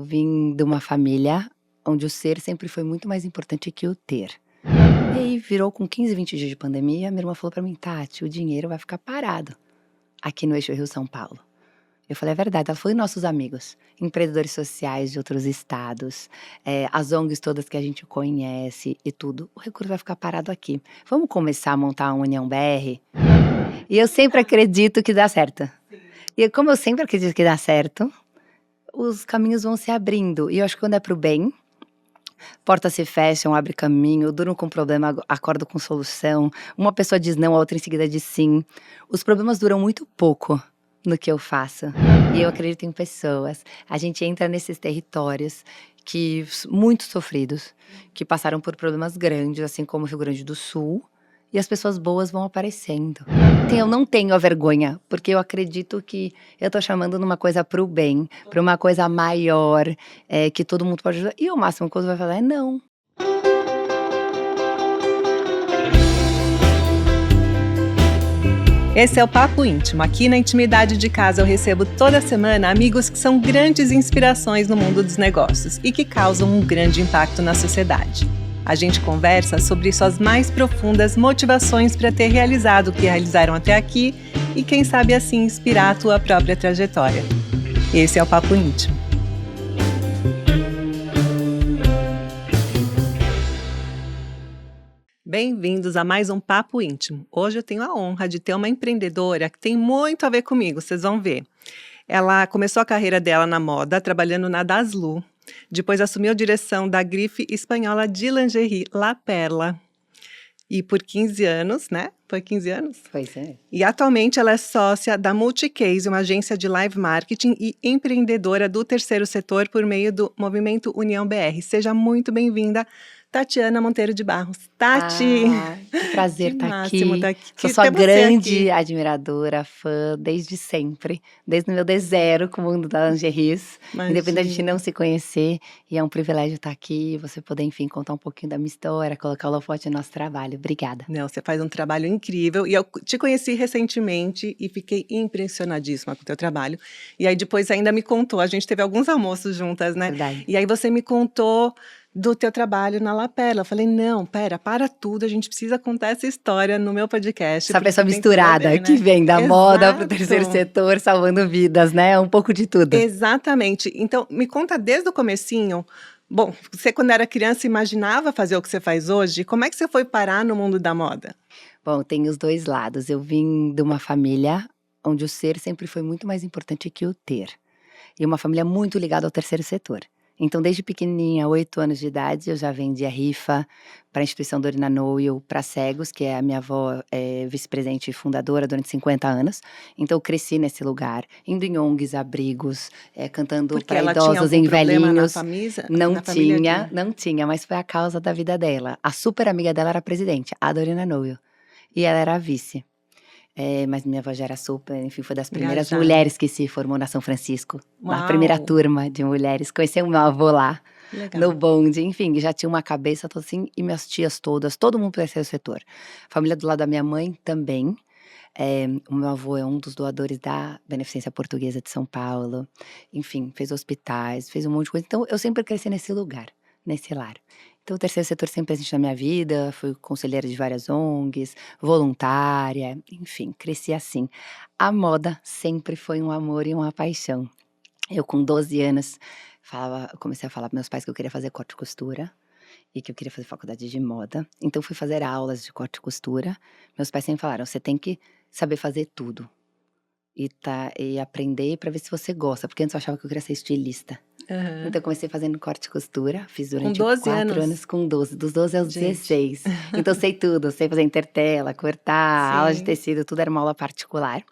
vim de uma família onde o ser sempre foi muito mais importante que o ter. E aí virou com 15, 20 dias de pandemia, minha irmã falou pra mim: "Tati, o dinheiro vai ficar parado aqui no eixo Rio-São Paulo". Eu falei: "É verdade". Ela falou: "E nossos amigos? Empreendedores sociais de outros estados, as ONGs todas que a gente conhece e tudo, o recurso vai ficar parado aqui. Vamos começar a montar uma União BR?". E eu sempre acredito que dá certo. E como eu sempre acredito que dá certo, os caminhos vão se abrindo. E eu acho que quando é pro bem, portas se fecham, abre caminho, eu durmo com problema, acordo com solução. Uma pessoa diz não, a outra em seguida diz sim. Os problemas duram muito pouco no que eu faço. E eu acredito em pessoas. A gente entra nesses territórios muito sofridos, que passaram por problemas grandes, assim como o Rio Grande do Sul, e as pessoas boas vão aparecendo. Eu não tenho a vergonha, porque eu acredito que eu tô chamando numa coisa pro bem, pra uma coisa maior, que todo mundo pode ajudar. E o máximo que você vai falar é não. Esse é o Papo Íntimo. Aqui na intimidade de casa eu recebo toda semana amigos que são grandes inspirações no mundo dos negócios e que causam um grande impacto na sociedade. A gente conversa sobre suas mais profundas motivações para ter realizado o que realizaram até aqui e quem sabe assim inspirar a tua própria trajetória. Esse é o Papo Íntimo. Bem-vindos a mais um Papo Íntimo. Hoje eu tenho a honra de ter uma empreendedora que tem muito a ver comigo, vocês vão ver. Ela começou a carreira dela na moda, trabalhando na Daslu. Depois assumiu a direção da grife espanhola de lingerie La Perla. E por 15 anos, né? Foi 15 anos? Pois é. E atualmente ela é sócia da Multicase, uma agência de live marketing e empreendedora do terceiro setor por meio do Movimento União BR. Seja muito bem-vinda, Tatiana Monteiro de Barros. Tati! Que prazer Que estar máximo aqui. tá aqui. Sou sua Ter você grande aqui. admiradora, fã, desde sempre. Desde o meu D0 com o mundo da lingeries. Independente da gente não se conhecer. E é um privilégio estar aqui, você poder, enfim, contar um pouquinho da minha história, colocar o holofote no nosso trabalho. Obrigada. Não, você faz um trabalho incrível. E eu te conheci recentemente e fiquei impressionadíssima com o teu trabalho. E aí depois ainda me contou, a gente teve alguns almoços juntas, né? Verdade. E aí você me contou do teu trabalho na La Perla. Eu falei, não, pera, para tudo, a gente precisa contar essa história no meu podcast. Essa pessoa tem tudo a misturada ver, que né? vem da moda pro Exato. terceiro setor, salvando vidas, né? Um pouco de tudo. Exatamente. Então, me conta desde o comecinho. Bom, você quando era criança imaginava fazer o que você faz hoje? Como é que você foi parar no mundo da moda? Bom, tem os dois lados. Eu vim de uma família onde o ser sempre foi muito mais importante que o ter. E uma família muito ligada ao terceiro setor. Então, desde pequenininha, 8 anos de idade, eu já vendia rifa para a instituição Dorina Noel, para cegos, que é a minha avó vice-presidente e fundadora durante 50 anos. Então, eu cresci nesse lugar, indo em ONGs, abrigos, cantando Porque para ela tinha idosos algum e problema velhinhos. na família tinha? Não tinha, mas foi a causa da vida dela. A super amiga dela era a presidente, a Dorina Noel. E ela era a vice. Mas minha avó já era super, enfim, foi das primeiras Engajada. mulheres que se formou na São Francisco. A Uau. primeira turma de mulheres. Conheci o meu avô lá, Legal. no bonde. Enfim, já tinha uma cabeça toda assim, e minhas tias todas, todo mundo do terceiro setor. Família do lado da minha mãe também. O meu avô é um dos doadores da Beneficência Portuguesa de São Paulo. Enfim, fez hospitais, fez um monte de coisa. Então, eu sempre cresci nesse lugar, nesse lar. Então, o terceiro setor sempre presente na minha vida, fui conselheira de várias ONGs, voluntária, enfim, cresci assim. A moda sempre foi um amor e uma paixão. Eu, com 12 anos, comecei a falar para meus pais que eu queria fazer corte e costura e que eu queria fazer faculdade de moda. Então, fui fazer aulas de corte e costura. Meus pais sempre falaram, você tem que saber fazer tudo e aprender para ver se você gosta, porque antes eu achava que eu queria ser estilista. Uhum. Então, eu comecei fazendo corte e costura, fiz durante 12 4 anos com 12, dos 12 aos 16. Então, sei tudo, sei fazer intertela, cortar, Sim. aula de tecido, tudo era uma aula particular,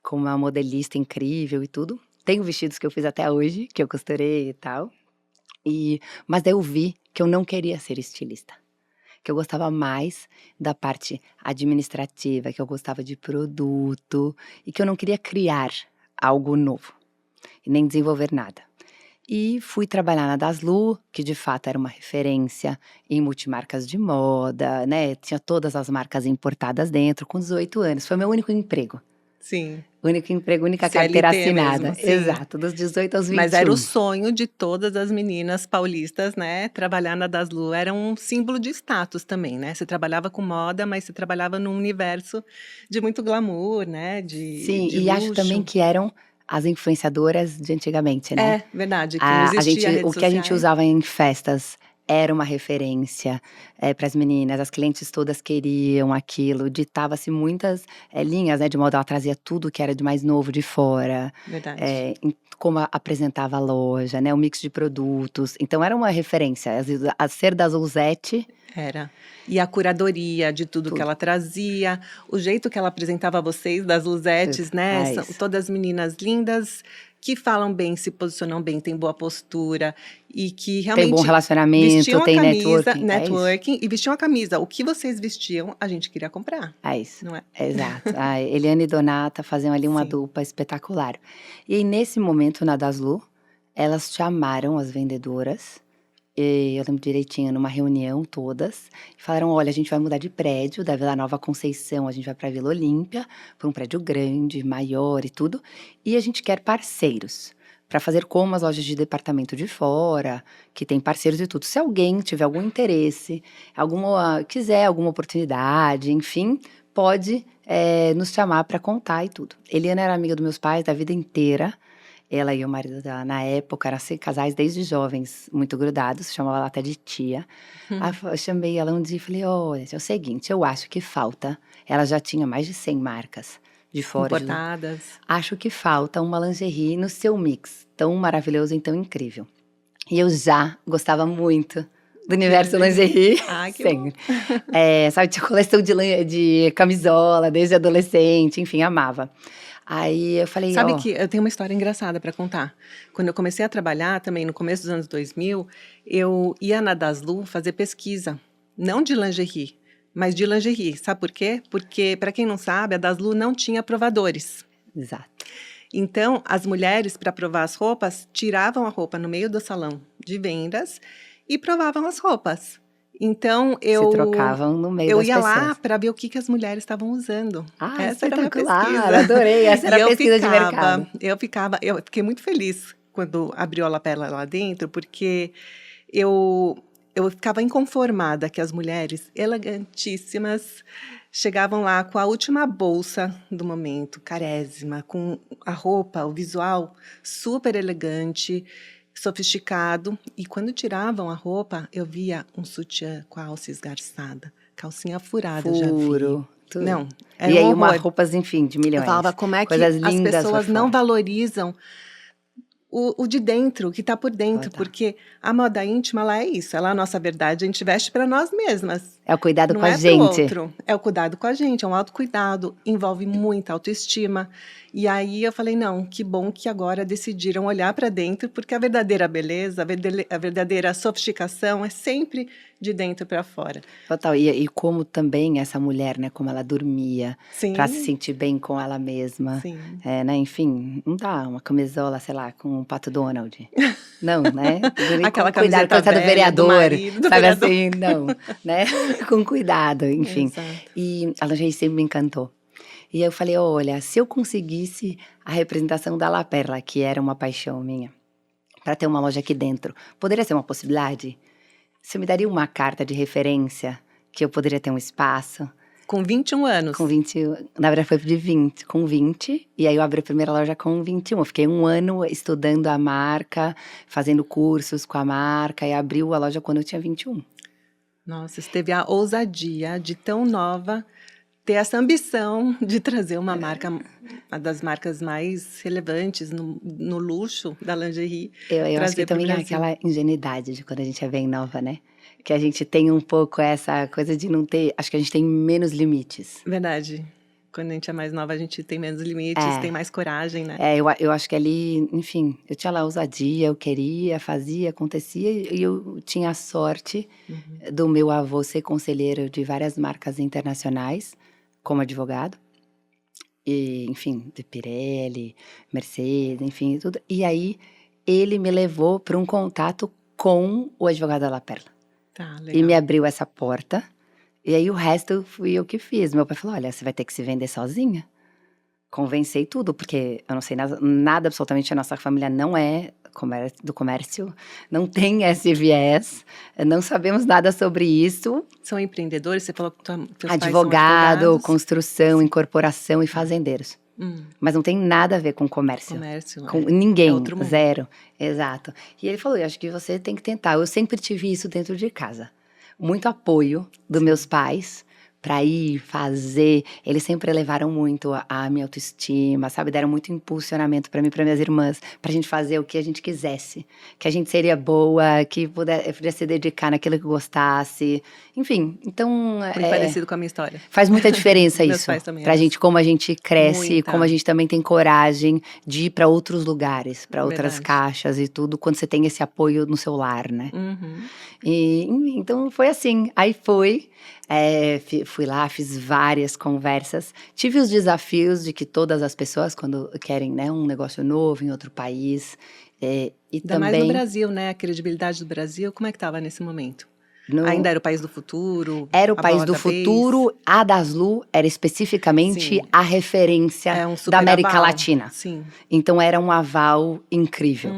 com uma modelista incrível e tudo. Tenho vestidos que eu fiz até hoje, que eu costurei e tal. Mas daí eu vi que eu não queria ser estilista, que eu gostava mais da parte administrativa, que eu gostava de produto e que eu não queria criar algo novo e nem desenvolver nada. E fui trabalhar na Daslu, que de fato era uma referência em multimarcas de moda, né? Tinha todas as marcas importadas dentro, com 18 anos. Foi meu único emprego Sim. Único emprego, única CLT carteira assinada. mesmo, sim. Exato, dos 18 aos 21. Mas era o sonho de todas as meninas paulistas, né? Trabalhar na Daslu era um símbolo de status também, né? Você trabalhava com moda, mas você trabalhava num universo de muito glamour, né? Sim, De e acho também luxo. que eram as influenciadoras de antigamente, né? É, verdade, que não existia O redes que a gente sociais. usava em festas era uma referência para as meninas, as clientes todas queriam aquilo, ditava-se muitas linhas, né, de moda, ela trazia tudo que era de mais novo de fora, Verdade. como apresentava a loja, né, o mix de produtos, então era uma referência, às vezes, a ser da Zouzete, Era. E a curadoria de tudo que tudo, ela trazia, o jeito que ela apresentava vocês, das tudo, Luzetes, né? é São isso. todas meninas lindas, que falam bem, se posicionam bem, têm boa postura e que Tem bom realmente relacionamento, vestiam a tem camisa, networking, é isso. networking, e vestiam a camisa. O que vocês vestiam, a gente queria comprar, É isso, não é? exato. A Eliane e Donata faziam ali uma Sim. dupla espetacular. E aí, nesse momento, na Daslu, elas chamaram as vendedoras, e eu lembro direitinho, numa reunião todas, e falaram: olha, a gente vai mudar de prédio, da Vila Nova Conceição, a gente vai para Vila Olímpia, para um prédio grande, maior e tudo, e a gente quer parceiros. Para fazer como as lojas de departamento de fora, que tem parceiros e tudo. Se alguém tiver algum interesse, quiser alguma oportunidade, enfim, pode nos chamar para contar e tudo. Eliana era amiga dos meus pais da vida inteira. Ela e o marido dela, na época, eram assim, casais desde jovens, muito grudados, chamava ela até de tia. Aí eu chamei ela um dia e falei: olha, é o seguinte, eu acho que falta. Ela já tinha mais de 100 marcas de fora de lá. Importadas. Acho que falta uma lingerie no seu mix, tão maravilhoso e tão incrível. E eu já gostava muito do universo lingerie, Ai, que bom. sempre. Sabe, tinha coleção de camisola desde adolescente, enfim, amava. Aí eu falei: Sabe ó, que eu tenho uma história engraçada para contar. Quando eu comecei a trabalhar, também no começo dos anos 2000, eu ia na Daslu fazer pesquisa, não de lingerie, mas de lingerie. Sabe por quê? Porque, para quem não sabe, a Daslu não tinha provadores. exato. Então, as mulheres, para provar as roupas, tiravam a roupa no meio do salão de vendas e provavam as roupas. Então, Se trocavam no meio eu das ia lá pessoas. para ver o que as mulheres estavam usando. Ah, Essa era a minha espetacular, pesquisa. adorei, essa E era a pesquisa de mercado. eu fiquei muito feliz quando abriu a lapela lá dentro, porque eu, eu ficava inconformada que as mulheres elegantíssimas chegavam lá com a última bolsa do momento, carésima, com a roupa, o visual super elegante, sofisticado. E quando tiravam a roupa, eu via um sutiã com a alça esgarçada, calcinha furada, eu já vi. Furo, tudo. Não, era E um aí, uma horror. roupas, enfim, de Eu falava, milhões. como é que Coisas as lindas por pessoas não fora. valorizam o de dentro, o que está por dentro, Total. porque a moda íntima, ela é isso, ela é a nossa verdade, a gente veste para nós mesmas. É o cuidado Não com a é para o gente. outro, é o cuidado com a gente, é um autocuidado, envolve muita autoestima. E aí eu falei, não, que bom que agora decidiram olhar para dentro, porque a verdadeira beleza, a verdadeira sofisticação é sempre de dentro para fora. Total. E como também essa mulher, né, como ela dormia, pra se Sim, sentir bem com ela mesma. sim. Né, enfim, não dá uma camisola, sei lá, com um Pato Donald. Não, né? Dormir com Aquela cuidado, camiseta camisa do velha do vereador, marido, do sabe vereador. assim? Não, né? Com cuidado, enfim. Exato. E a lingerie sempre me encantou. E eu falei: olha, se eu conseguisse a representação da La Perla, que era uma paixão minha, para ter uma loja aqui dentro, poderia ser uma possibilidade? Você me daria uma carta de referência que eu poderia ter um espaço? Com 21 anos. Com 20, na verdade foi de 20, com 20, e aí eu abri a primeira loja com 21. Eu fiquei um ano estudando a marca, fazendo cursos com a marca, e abriu a loja quando eu tinha 21. Nossa, você teve a ousadia de tão nova ter essa ambição de trazer uma marca, uma das marcas mais relevantes no luxo da lingerie, Eu acho que trazer para o também é Brasil. aquela ingenuidade de quando a gente é bem nova, né? Que a gente tem um pouco essa coisa de não ter. Acho que a gente tem menos limites. Verdade. Quando a gente é mais nova, a gente tem menos limites, tem mais coragem, né? Eu acho que ali, enfim, eu tinha lá ousadia, eu queria, fazia, acontecia, e eu tinha a sorte do meu avô ser conselheiro de várias marcas internacionais, como advogado, e, enfim, de Pirelli, Mercedes, enfim, tudo. E aí, ele me levou para um contato com o advogado da La Perla. Tá, E me legal. abriu essa porta, e aí o resto fui eu que fiz. Meu pai falou: olha, você vai ter que se vender sozinha. Convencer tudo, porque eu não sei nada absolutamente, a nossa família não é do comércio, não tem esse viés, não sabemos nada sobre isso. São empreendedores? Você falou que teus pais são Advogado, advogados? construção, incorporação e fazendeiros. Mas não tem nada a ver com comércio. Comércio, Com é ninguém, outro mundo. zero. Exato. E ele falou, eu acho que você tem que tentar. Eu sempre tive isso dentro de casa. Muito apoio dos meus pais para ir fazer. Eles sempre elevaram muito a minha autoestima, sabe? Deram muito impulsionamento para mim, para minhas irmãs, pra gente fazer o que a gente quisesse. Que a gente seria boa, que podia se dedicar naquilo que gostasse. Enfim, então... Muito parecido com a minha história. Faz muita diferença Meus isso. pais também Pra eram gente, como a gente cresce, Muita. como a gente também tem coragem de ir para outros lugares, para outras Verdade. caixas e tudo, quando você tem esse apoio no seu lar, né? Uhum. Então foi assim. Aí fui lá, fiz várias conversas. Tive os desafios de que todas as pessoas, quando querem, né, um negócio novo em outro país, e Ainda mais no Brasil, né? A credibilidade do Brasil, como é que estava nesse momento? Ainda era o país do futuro? Era o a país bola do da vez? futuro. A Daslu era especificamente Sim. a referência É um super da América aval. Latina. Sim. Então era um aval incrível,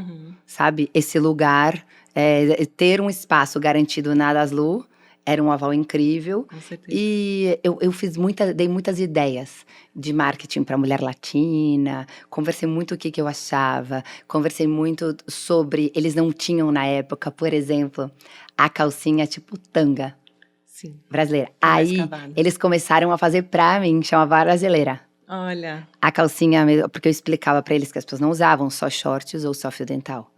sabe? Esse lugar, ter um espaço garantido na Daslu era um aval incrível. Com certeza. E eu dei muitas ideias de marketing para mulher latina, conversei muito o que eu achava, conversei muito sobre, eles não tinham na época, por exemplo, a calcinha tipo tanga Sim. brasileira. Mais Aí cavada. eles começaram a fazer pra mim, chamava brasileira. Olha, A calcinha, porque eu explicava pra eles que as pessoas não usavam só shorts ou só fio dental.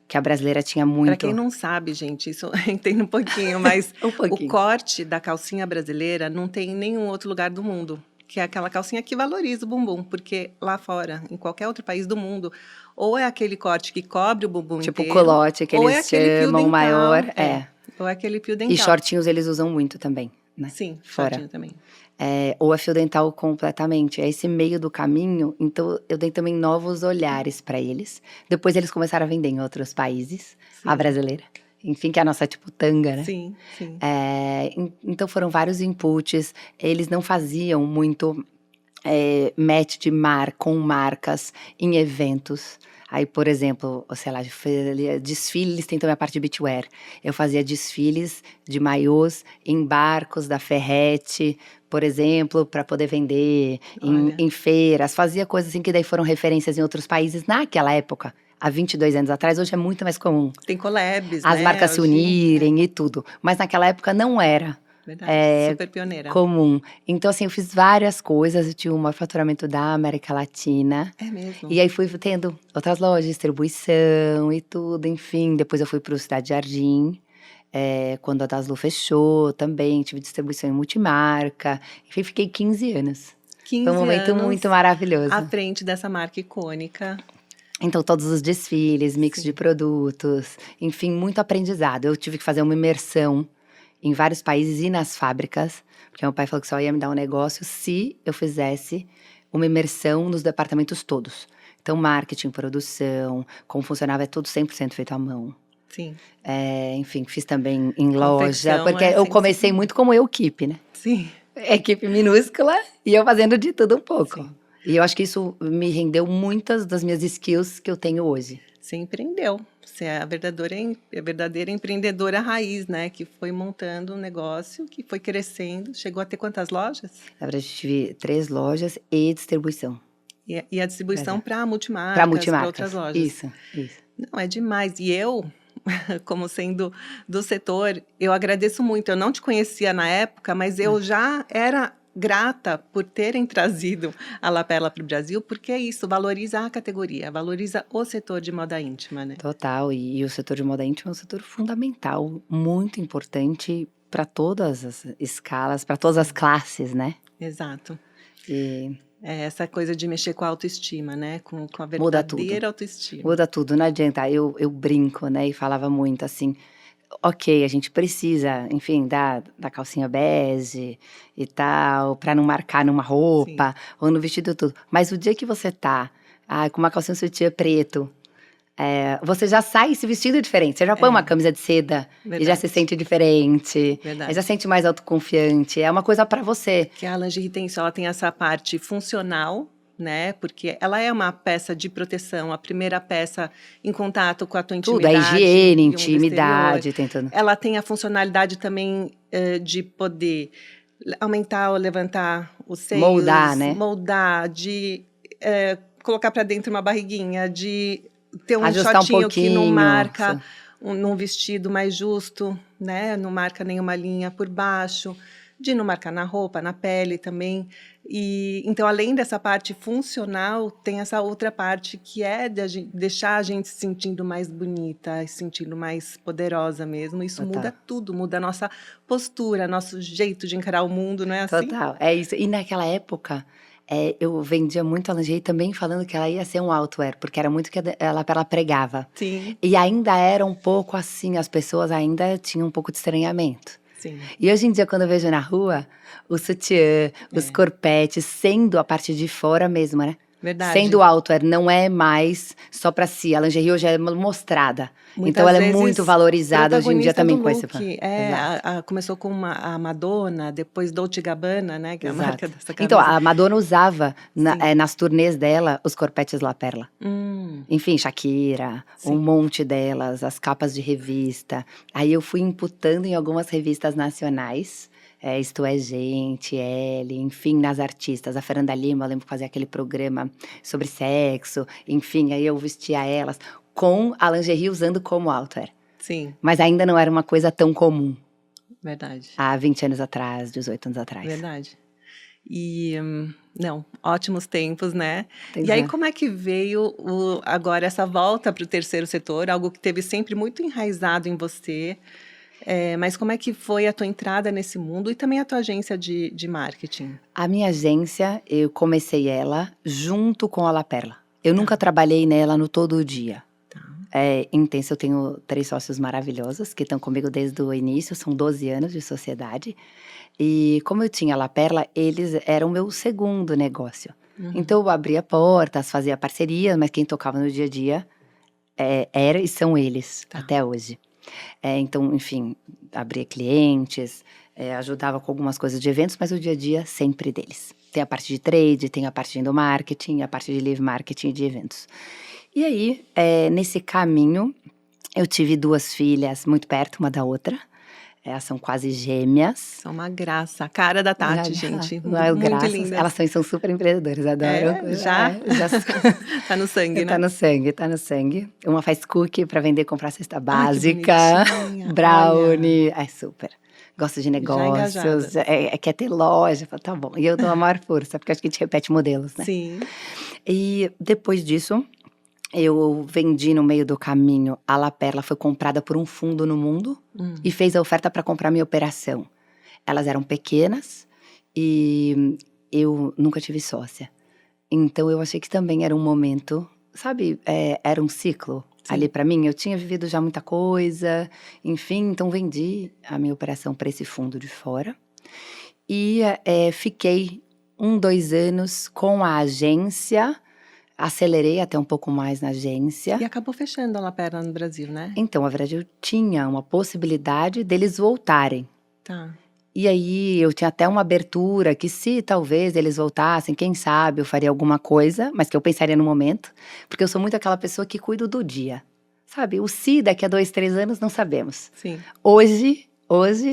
Que a brasileira tinha muito. Pra quem não sabe, gente, isso eu entendo um pouquinho, mas Um pouquinho. o corte da calcinha brasileira não tem em nenhum outro lugar do mundo. Que é aquela calcinha que valoriza o bumbum, porque lá fora, em qualquer outro país do mundo, ou é aquele corte que cobre o bumbum Tipo inteiro, culote, que ou eles é aquele fio chamam dental, maior. ou é aquele fio dental. E shortinhos eles usam muito também, né? Sim, Fora. shortinho também. Ou é fio dental completamente. É esse meio do caminho. Então, eu dei também novos olhares para eles. Depois, eles começaram a vender em outros países. Sim. A brasileira. Enfim, que é a nossa, tipo, tanga, né? Sim, sim. Então, foram vários inputs. Eles não faziam muito match de com marcas em eventos. Aí, por exemplo, sei lá, desfile, eles têm também a parte de beachwear. Eu fazia desfiles de maiôs em barcos da Ferrete, por exemplo, para poder vender em feiras. Fazia coisas assim que daí foram referências em outros países naquela época. Há 22 anos atrás, hoje é muito mais comum. Tem collabs, As né? marcas se Hoje, unirem e tudo. Mas naquela época não era. Verdade, super pioneira. Comum. Então, assim, eu fiz várias coisas. Eu tinha o maior faturamento da América Latina. É mesmo? E aí fui tendo outras lojas, distribuição e tudo, enfim. Depois eu fui para o Cidade Jardim, quando a Daslu fechou também. Tive distribuição em multimarca. Enfim, fiquei 15 anos. 15 Foi um momento anos muito maravilhoso. à frente dessa marca icônica. Então, todos os desfiles, mix de produtos, enfim, muito aprendizado. Eu tive que fazer uma imersão em vários países e nas fábricas, porque meu pai falou que só ia me dar um negócio se eu fizesse uma imersão nos departamentos todos. Então, marketing, produção, como funcionava, é tudo 100% feito à mão. Sim. Enfim, fiz também em loja, Confecção, porque eu comecei muito como equipe, né? Sim. Equipe minúscula e eu fazendo de tudo um pouco. Sim. E eu acho que isso me rendeu muitas das minhas skills que eu tenho hoje. Você empreendeu. Você é a verdadeira empreendedora raiz, né? Que foi montando um negócio, que foi crescendo. Chegou a ter quantas lojas? Na verdade, eu tive 3 lojas e distribuição. E a distribuição para multimarcas, Para multimarcas. Para outras lojas. Isso. Não, é demais. E eu, como sendo do setor, eu agradeço muito. Eu não te conhecia na época, mas eu já era grata por terem trazido a Lapela para o Brasil, porque é isso, valoriza a categoria, valoriza o setor de moda íntima, né? Total, e o setor de moda íntima é um setor fundamental, muito importante para todas as escalas, para todas as classes, né? Exato. E essa coisa de mexer com a autoestima, né? Com a muda tudo. verdadeira autoestima. Muda tudo, não adianta. Eu brinco, né? E falava muito assim, ok, a gente precisa, enfim, da calcinha bege e tal, para não marcar numa roupa ou no vestido tudo. Mas o dia que você tá com uma calcinha sutiã preto, você já sai se vestindo diferente. Você já põe uma camisa de seda e já se sente diferente. Verdade. Já se sente mais autoconfiante. É uma coisa para você. Que a lingerie tem ela tem essa parte funcional, né? Porque ela é uma peça de proteção, a primeira peça em contato com a tua Tudo, a intimidade higiene, e o mundo exterior. intimidade, tentando. Ela tem a funcionalidade também de poder aumentar ou levantar os seios, Moldar, né? moldar, de colocar para dentro uma barriguinha, de ter um Ajustar um shortinho que não pouquinho. marca num vestido mais justo, né? Não marca nenhuma linha por baixo, de não marcar na roupa, na pele também. E então, além dessa parte funcional, tem essa outra parte que é de deixar a gente se sentindo mais bonita, se sentindo mais poderosa mesmo. Isso Total. muda tudo, muda a nossa postura, nosso jeito de encarar o mundo, não é assim? Total, é isso. E naquela época, eu vendia muito a lingerie também falando que ela ia ser um outwear, porque era muito o que ela pregava. Sim, E ainda era um pouco assim, as pessoas ainda tinham um pouco de estranhamento. sim. E hoje em dia, quando eu vejo na rua, o sutiã, os corpetes, sendo a parte de fora mesmo, né? Verdade. Sendo outwear, não é mais só pra si. A lingerie hoje é mostrada. Muitas então, ela é vezes, muito valorizada hoje em dia protagonista também do com esse... look. Exato. Começou com a Madonna, depois Dolce & Gabbana, né? Que é a marca Exato. dessa camisa. Então, a Madonna usava, Sim. nas turnês dela, os corpetes La Perla. Enfim, Shakira, Sim. um monte delas, as capas de revista. Aí eu fui imputando em algumas revistas nacionais, Isto é Gente, Elle, enfim, nas artistas. A Fernanda Lima, eu lembro que fazia aquele programa sobre sexo, enfim, aí eu vestia elas com a lingerie usando como outwear. Sim. Mas ainda não era uma coisa tão comum. Verdade. Há 20 anos atrás, 18 anos atrás. Verdade. E, não, ótimos tempos, né? Pois e aí, é. como é que veio agora essa volta para o terceiro setor? Algo que teve sempre muito enraizado em você. Mas como é que foi a tua entrada nesse mundo e também a tua agência de marketing? A minha agência, eu comecei ela junto com a La Perla. Eu nunca trabalhei nela no todo dia. Tá. Intensa, eu tenho 3 sócios maravilhosos que estão comigo desde o início, são 12 anos de sociedade. E como eu tinha a La Perla, eles eram o meu segundo negócio. Então eu abria portas, fazia parcerias, mas quem tocava no dia a dia era e são eles, até hoje. Então, enfim, abria clientes, ajudava com algumas coisas de eventos, mas o dia a dia sempre deles. Tem a parte de trade, tem a parte de marketing, a parte de live marketing de eventos. E aí, nesse caminho, eu tive 2 filhas muito perto uma da outra. Elas são quase gêmeas. São uma graça. A cara da Tati, gente. Muito Graças. lindas. Elas são super empreendedoras, adoram. Já? Tá no sangue, né? Tá no sangue, tá no sangue. Uma faz cookie pra vender, comprar cesta Ai, que básica. bonitinha, Brownie. Super. Gosto de negócios. engajada. Quer ter loja. Falo, tá bom. E eu dou a maior força, porque acho que a gente repete modelos, né? Sim. E depois disso, eu vendi no meio do caminho. A La Perla foi comprada por um fundo no mundo e fez a oferta para comprar minha operação. Elas eram pequenas e eu nunca tive sócia. Então eu achei que também era um momento, sabe, era um ciclo. Sim. Ali para mim. Eu tinha vivido já muita coisa, enfim, então vendi a minha operação para esse fundo de fora. E fiquei 2 anos com a agência. Acelerei até um pouco mais na agência. E acabou fechando a La Perla no Brasil, né? Então, na verdade, eu tinha uma possibilidade deles voltarem. Tá. E aí, eu tinha até uma abertura que se talvez eles voltassem, quem sabe eu faria alguma coisa, mas que eu pensaria no momento. Porque eu sou muito aquela pessoa que cuido do dia. Sabe, o se daqui a 2, 3 anos não sabemos. Sim. Hoje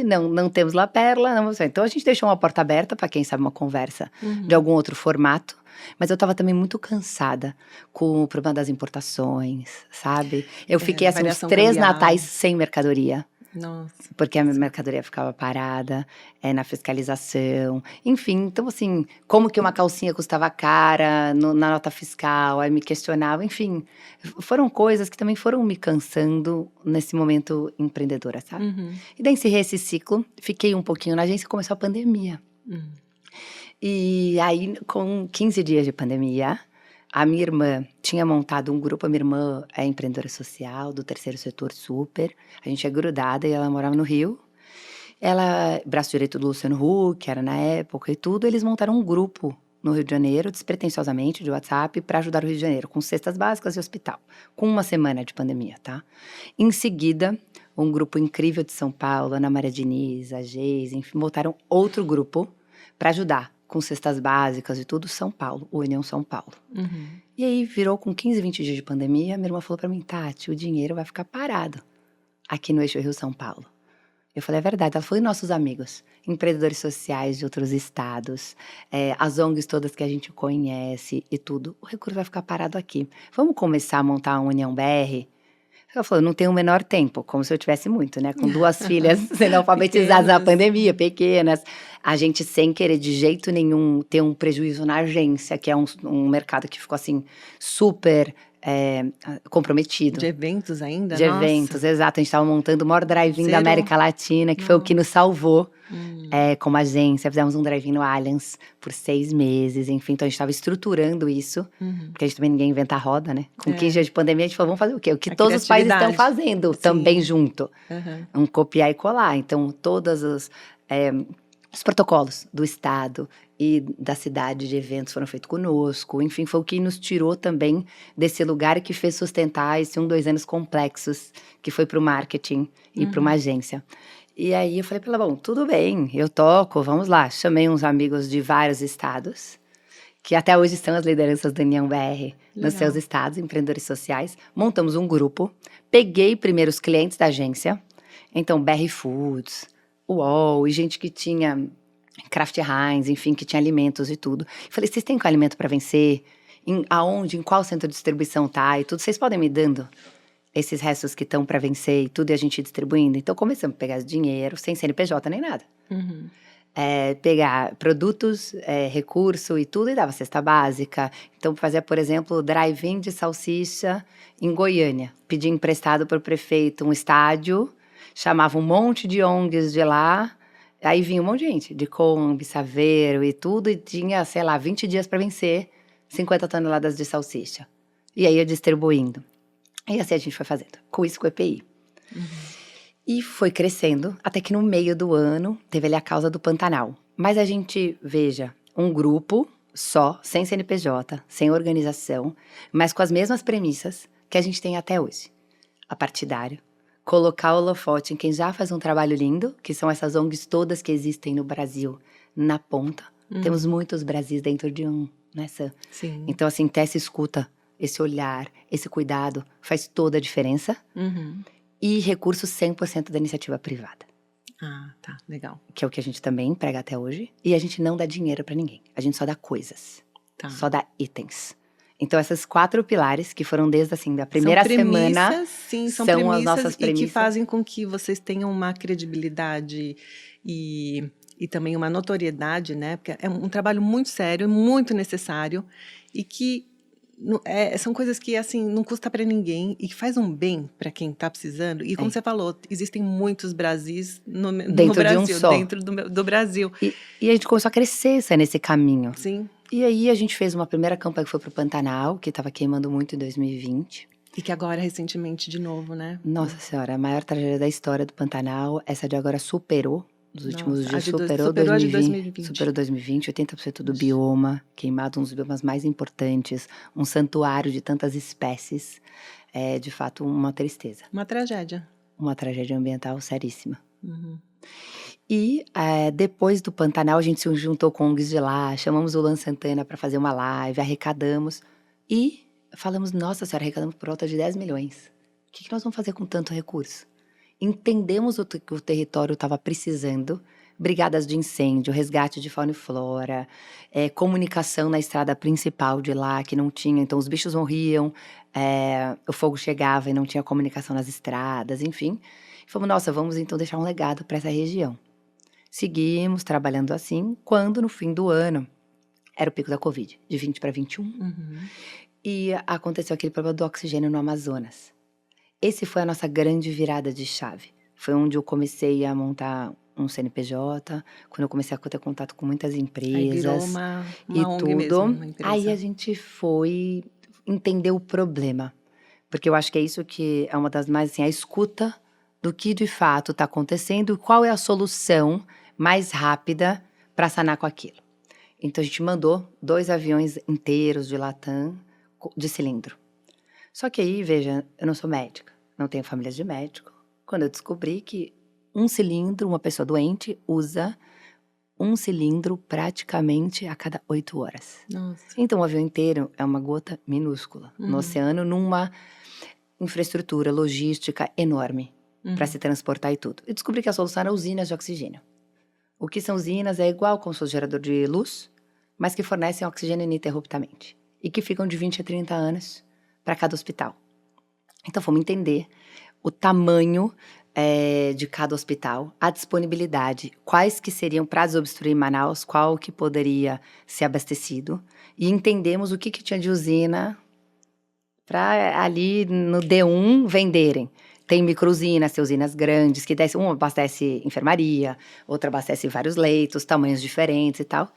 não temos La Perla. Então, a gente deixou uma porta aberta para quem sabe uma conversa de algum outro formato. Mas eu estava também muito cansada com o problema das importações, sabe? Eu fiquei assim uns 3 natais sem mercadoria. Nossa. Porque a mercadoria ficava parada, na fiscalização. Enfim, então assim, como que uma calcinha custava cara na nota fiscal, aí me questionava. Enfim, foram coisas que também foram me cansando nesse momento empreendedora, sabe? E daí encerrei esse ciclo, fiquei um pouquinho na agência e começou a pandemia. E aí, com 15 dias de pandemia, a minha irmã tinha montado um grupo. A minha irmã é empreendedora social do terceiro setor super. A gente é grudada e ela morava no Rio. Ela, braço direito do Luciano Huck, era na época e tudo. Eles montaram um grupo no Rio de Janeiro, despretensiosamente, de WhatsApp, para ajudar o Rio de Janeiro, com cestas básicas e hospital. Com 1 semana de pandemia, tá? Em seguida, um grupo incrível de São Paulo, Ana Maria Diniz, a Geise, enfim, montaram outro grupo para ajudar com cestas básicas e tudo, São Paulo, União São Paulo. Uhum. E aí virou com 15, 20 dias de pandemia, minha irmã falou pra mim, Tati, o dinheiro vai ficar parado aqui no Eixo Rio-São Paulo. Eu falei, é verdade. Ela falou, e nossos amigos? Empreendedores sociais de outros estados, as ONGs todas que a gente conhece e tudo. O recurso vai ficar parado aqui. Vamos começar a montar a União BR? Ela falou, não tenho o menor tempo, como se eu tivesse muito, né? Com 2 filhas sendo alfabetizadas na pandemia, pequenas. A gente, sem querer de jeito nenhum ter um prejuízo na agência, que é um mercado que ficou, assim, super comprometido. De eventos ainda? De Nossa. eventos, exato. A gente estava montando o maior drive-in da Zero. América Latina, que foi o que nos salvou Hum. como agência. Fizemos um drive-in no Allianz por 6 meses, enfim. Então, a gente estava estruturando isso, Uhum. porque a gente também ninguém inventa a roda, né? Com É. 15 dias de pandemia, a gente falou, vamos fazer o quê? O que A todos os países estão criatividade. fazendo Sim. também junto. Uhum. Um copiar e colar. Então, todos os protocolos do Estado e da cidade de eventos foram feitos conosco. Enfim, foi o que nos tirou também desse lugar e que fez sustentar esse 2 anos complexos, que foi para o marketing e para uma agência. E aí eu falei para ela, bom, tudo bem, eu toco, vamos lá. Chamei uns amigos de vários estados, que até hoje são as lideranças da União BR nos seus estados, empreendedores sociais. Montamos um grupo, peguei primeiro os clientes da agência, então BR Foods, UOL, e gente que tinha Kraft Heinz, enfim, que tinha alimentos e tudo. Falei, vocês têm com alimento para vencer? Aonde, em qual centro de distribuição tá e tudo? Vocês podem me dando esses restos que estão para vencer e tudo, e a gente distribuindo? Então, começamos a pegar dinheiro, sem CNPJ nem nada. Uhum. Pegar produtos, recurso e tudo, e dava cesta básica. Então, fazia, por exemplo, drive-in de salsicha em Goiânia. Pedi emprestado para o prefeito um estádio, chamava um monte de ONGs de lá, aí vinha um monte de gente, de Kombi, Saveiro e tudo, e tinha, sei lá, 20 dias para vencer 50 toneladas de salsicha. E aí eu distribuindo. E assim a gente foi fazendo, com isso com o EPI. E foi crescendo, até que no meio do ano teve ali a causa do Pantanal. Mas a gente, veja, um grupo só, sem CNPJ, sem organização, mas com as mesmas premissas que a gente tem até hoje. Apartidário, colocar o holofote em quem já faz um trabalho lindo, que são essas ONGs todas que existem no Brasil, na ponta. Temos muitos Brasis dentro de um, né, Sam? Sim. Então, assim, ter essa escuta, esse olhar, esse cuidado, faz toda a diferença. Uhum. E recursos 100% da iniciativa privada, Ah, tá, legal. que é o que a gente também emprega até hoje. E a gente não dá dinheiro pra ninguém, a gente só dá coisas, Tá. só dá itens. Então, essas 4 pilares, que foram desde, assim, da primeira semana, sim, são são as nossas e que premissas. fazem com que vocês tenham uma credibilidade e também uma notoriedade, né? Porque é um trabalho muito sério, muito necessário e que são coisas que, assim, não custa para ninguém e que faz um bem para quem está precisando. E como você falou, existem muitos Brasis no Dentro de um Brasil, só. dentro do Brasil. E a gente começou a crescer nesse caminho. Sim. E aí, a gente fez uma primeira campanha que foi pro Pantanal, que estava queimando muito em 2020. E que agora, recentemente, de novo, né? Nossa Senhora, a maior tragédia da história do Pantanal. Essa de agora superou. Nos últimos Nossa, dias a de superou a de 2020. Superou 2020, 80% do bioma queimado, um dos biomas mais importantes, um santuário de tantas espécies. É, de fato, uma tristeza. Uma tragédia. Uma tragédia ambiental seríssima. Uhum. E depois do Pantanal, a gente se juntou com ONGs de lá, chamamos o Luan Santana para fazer uma live, arrecadamos. E falamos, nossa senhora, arrecadamos por volta de 10 milhões. O que nós vamos fazer com tanto recurso? Entendemos o que o território estava precisando, brigadas de incêndio, resgate de fauna e flora, comunicação na estrada principal de lá, que não tinha, então os bichos morriam, o fogo chegava e não tinha comunicação nas estradas, enfim. E falamos, nossa, vamos então deixar um legado para essa região. Seguimos trabalhando assim, quando no fim do ano, era o pico da Covid, de 20 para 21, e aconteceu aquele problema do oxigênio no Amazonas. Esse foi a nossa grande virada de chave. Foi onde eu comecei a montar um CNPJ, quando eu comecei a ter contato com muitas empresas. Aí virou uma e ONG tudo. mesmo, uma empresa. Aí a gente foi entender o problema. Porque eu acho que é isso que é uma das mais, assim, a escuta do que de fato está acontecendo e qual é a solução mais rápida para sanar com aquilo. Então a gente mandou 2 aviões inteiros de Latam de cilindro. Só que aí, veja, eu não sou médica, não tenho família de médico. Quando eu descobri que um cilindro, uma pessoa doente, usa um cilindro praticamente a cada 8 horas. Nossa. Então, o avião inteiro é uma gota minúscula no oceano, numa infraestrutura logística enorme para se transportar e tudo. E descobri que a solução era usinas de oxigênio. O que são usinas é igual como se fosse gerador de luz, mas que fornecem oxigênio ininterruptamente. E que ficam de 20 a 30 anos para cada hospital. Então, fomos entender o tamanho de cada hospital, a disponibilidade, quais que seriam para desobstruir Manaus, qual que poderia ser abastecido, e entendemos o que tinha de usina para ali no D1 venderem. Tem micro-usinas, tem usinas grandes, que uma abastece enfermaria, outra abastece vários leitos, tamanhos diferentes e tal.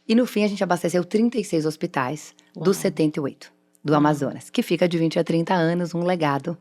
E no fim a gente abasteceu 36 hospitais dos 78 do Amazonas, que fica de 20 a 30 anos, um legado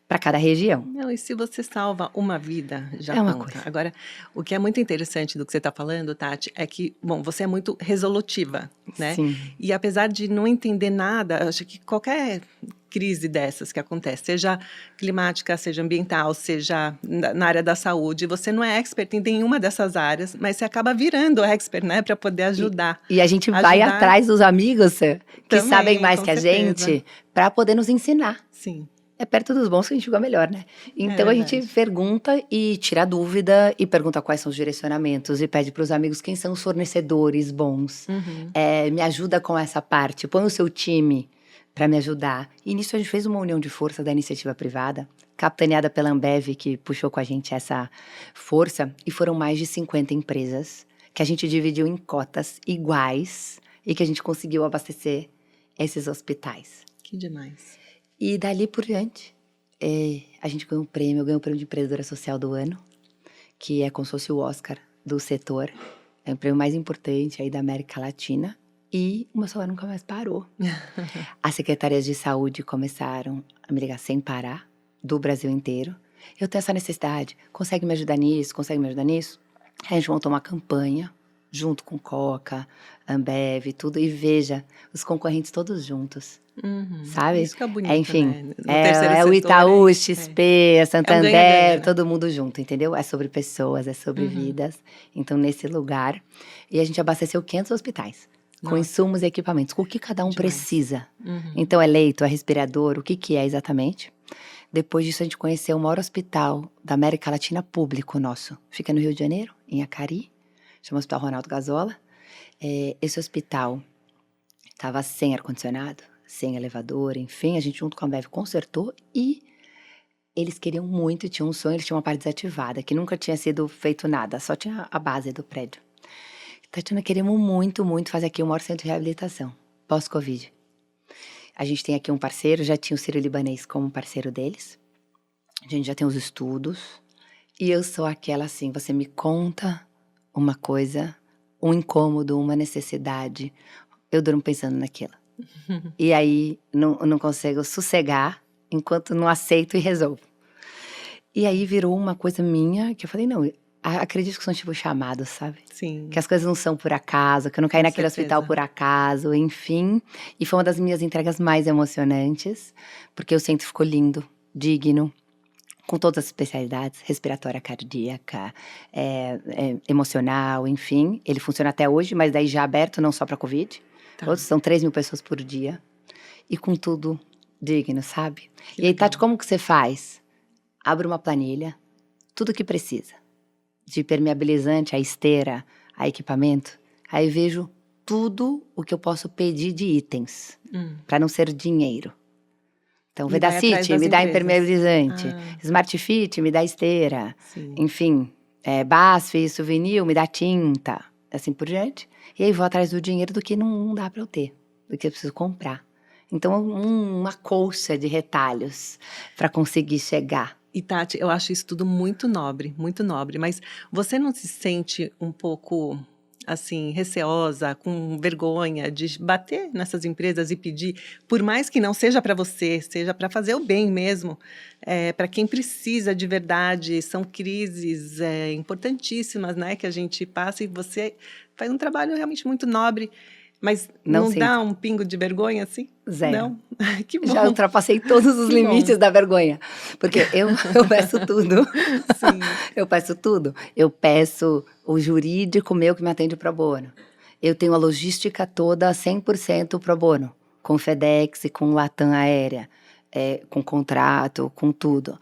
para cada região. Não, e se você salva uma vida, já É uma conta. coisa. Agora, o que é muito interessante do que você está falando, Tati, é que, bom, você é muito resolutiva, né? Sim. E apesar de não entender nada, eu acho que qualquer crise dessas que acontece, seja climática, seja ambiental, seja na área da saúde, você não é expert em nenhuma dessas áreas, mas você acaba virando expert, né, para poder ajudar. E a gente vai atrás dos amigos que Também, sabem mais com que a certeza. gente, para poder nos ensinar. Sim. É perto dos bons que a gente julga melhor, né? Então a gente verdade. pergunta e tira dúvida e pergunta quais são os direcionamentos e pede para os amigos quem são os fornecedores bons. Me ajuda com essa parte, põe o seu time para me ajudar. E nisso a gente fez uma união de força da iniciativa privada, capitaneada pela Ambev, que puxou com a gente essa força, e foram mais de 50 empresas que a gente dividiu em cotas iguais e que a gente conseguiu abastecer esses hospitais. Que demais. E dali por diante, a gente ganhou um prêmio, eu ganhei o prêmio de empreendedora social do ano, que é como se fosse o Oscar do setor. É o prêmio mais importante aí da América Latina. E o meu salário nunca mais parou. As secretarias de saúde começaram a me ligar sem parar, do Brasil inteiro. Eu tenho essa necessidade, consegue me ajudar nisso, consegue me ajudar nisso? Aí a gente montou uma campanha, junto com Coca, Ambev, tudo. E veja, os concorrentes todos juntos. Sabe? Isso que é bonito, Enfim, né? No terceiro é o setor, Itaú, XP, Santander, ganha-ganha, né? todo mundo junto, entendeu? É sobre pessoas, é sobre vidas. Então, nesse lugar. E a gente abasteceu 500 hospitais, com insumos e equipamentos, com o que cada um precisa. Então, é leito, é respirador, o que é exatamente? Depois disso, a gente conheceu o maior hospital da América Latina público nosso. Fica no Rio de Janeiro, em Acari, chama Hospital Ronaldo Gazola. Esse hospital estava sem ar-condicionado, sem elevador, enfim, a gente junto com a Ambev consertou e eles queriam muito, tinham um sonho, eles tinham uma parte desativada, que nunca tinha sido feito nada, só tinha a base do prédio. Tatiana, queremos muito, muito fazer aqui o maior centro de reabilitação, pós-Covid. A gente tem aqui um parceiro, já tinha o Sírio-Libanês como parceiro deles, a gente já tem os estudos, e eu sou aquela assim, você me conta uma coisa, um incômodo, uma necessidade, eu durmo pensando naquilo. E aí, não consigo sossegar enquanto não aceito e resolvo. E aí, virou uma coisa minha que eu falei, não, acredito que são tipo chamados, sabe? Sim. Que as coisas não são por acaso, que eu não caí naquele hospital por acaso, enfim. E foi uma das minhas entregas mais emocionantes, porque o centro ficou lindo, digno, com todas as especialidades, respiratória, cardíaca, emocional, enfim. Ele funciona até hoje, mas daí já aberto, não só para Covid. São 3.000 pessoas por dia. E com tudo digno, sabe? E aí, Tati, como que você faz? Abre uma planilha, tudo que precisa. De permeabilizante, a esteira, a equipamento. Aí vejo tudo o que eu posso pedir de itens. Para não ser dinheiro. Então, Vedacity me dá impermeabilizante. Smart Fit me dá esteira. Sim. Enfim, Basf, Souvenir me dá tinta. Assim por diante. E aí vou atrás do dinheiro do que não dá para eu ter, do que eu preciso comprar. Então, uma colcha de retalhos para conseguir chegar. E Tati, eu acho isso tudo muito nobre, mas você não se sente um pouco, assim, receosa, com vergonha de bater nessas empresas e pedir, por mais que não seja para você, seja para fazer o bem mesmo, para quem precisa de verdade, são crises importantíssimas, né, que a gente passa e você faz um trabalho realmente muito nobre. Mas Não não sinto. dá um pingo de vergonha, assim? Zero. Não? Que bom. Já ultrapassei todos os Que limites bom. da vergonha. Porque eu peço tudo. Sim. Eu peço tudo. Eu peço o jurídico meu que me atende pro bono. Eu tenho a logística toda 100% pro bono. Com FedEx, com Latam Aérea, com contrato, com tudo.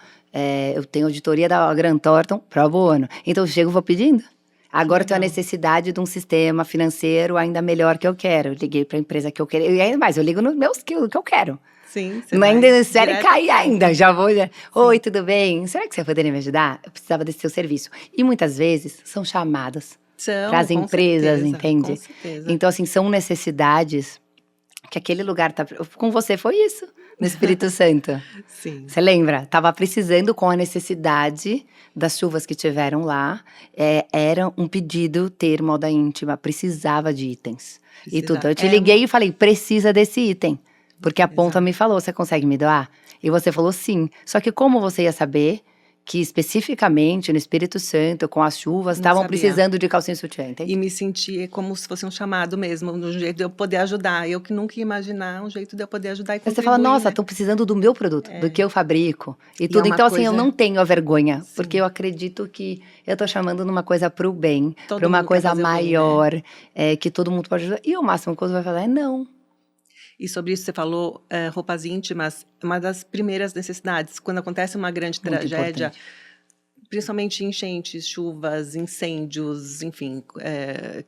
Eu tenho auditoria da Grant Thornton pro bono. Então eu chego e vou pedindo. Agora eu tenho a legal. necessidade de um sistema financeiro ainda melhor que eu quero. Eu liguei para a empresa que eu quero. E ainda mais, eu ligo nos meus skills que eu quero. Sim, você Não vai ainda espere direto cair ao ponto. ainda. Já vou. Oi, tudo bem? Será que você poderia me ajudar? Eu precisava desse seu serviço. E muitas vezes são chamadas para as Com empresas, certeza, entende? com certeza. Então, assim, são necessidades que aquele lugar tá. Com você foi isso, no Espírito Santo. Sim. Você lembra? Tava precisando com a necessidade das chuvas que tiveram lá. Era um pedido ter moda íntima, precisava de itens. E tudo. Eu te liguei e falei, precisa desse item. Porque a Ponta me falou, você consegue me doar? E você falou sim. Só que como você ia saber que especificamente no Espírito Santo, com as chuvas, Não estavam sabia. precisando de calcinha e sutiã, entende? E me senti como se fosse um chamado mesmo, um jeito de eu poder ajudar. Eu que nunca ia imaginar um jeito de eu poder ajudar e Aí contribuir, você fala, nossa, né? estão precisando do meu produto, do que eu fabrico e tudo. é uma Então, assim, eu coisa- não tenho a vergonha, Sim. porque eu acredito que eu tô chamando numa coisa pro bem, Todo pra uma mundo quer coisa fazer o bem, né? maior, que todo mundo pode ajudar. E o máximo que você vai falar é não. E sobre isso você falou, roupas íntimas, uma das primeiras necessidades. Quando acontece uma grande Muito tragédia, importante. principalmente enchentes, chuvas, incêndios, enfim,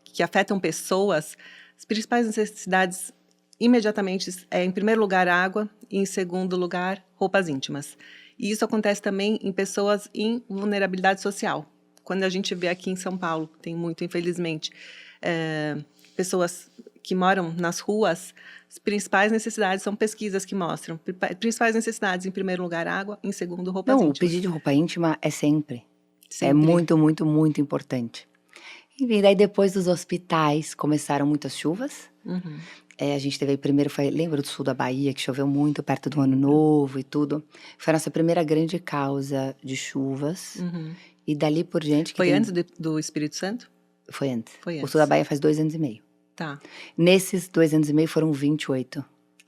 que afetam pessoas, as principais necessidades imediatamente em primeiro lugar, água e em segundo lugar, roupas íntimas. E isso acontece também em pessoas em vulnerabilidade social. Quando a gente vê aqui em São Paulo, tem muito, infelizmente, pessoas que moram nas ruas, as principais necessidades são pesquisas que mostram. Principais necessidades, em primeiro lugar, água, em segundo, roupas Não, o íntimas. pedido de roupa íntima é sempre. É Sempre. muito, muito, muito importante. Enfim, daí depois dos hospitais começaram muitas chuvas. Uhum. A gente teve aí primeiro, lembra do sul da Bahia, que choveu muito perto do Ano Novo e tudo? Foi a nossa primeira grande causa de chuvas. Uhum. E dali por diante… Foi antes do Espírito Santo? Foi antes. Foi O antes. sul da Bahia faz 2 anos e meio. Tá. Nesses 2 anos e meio foram 28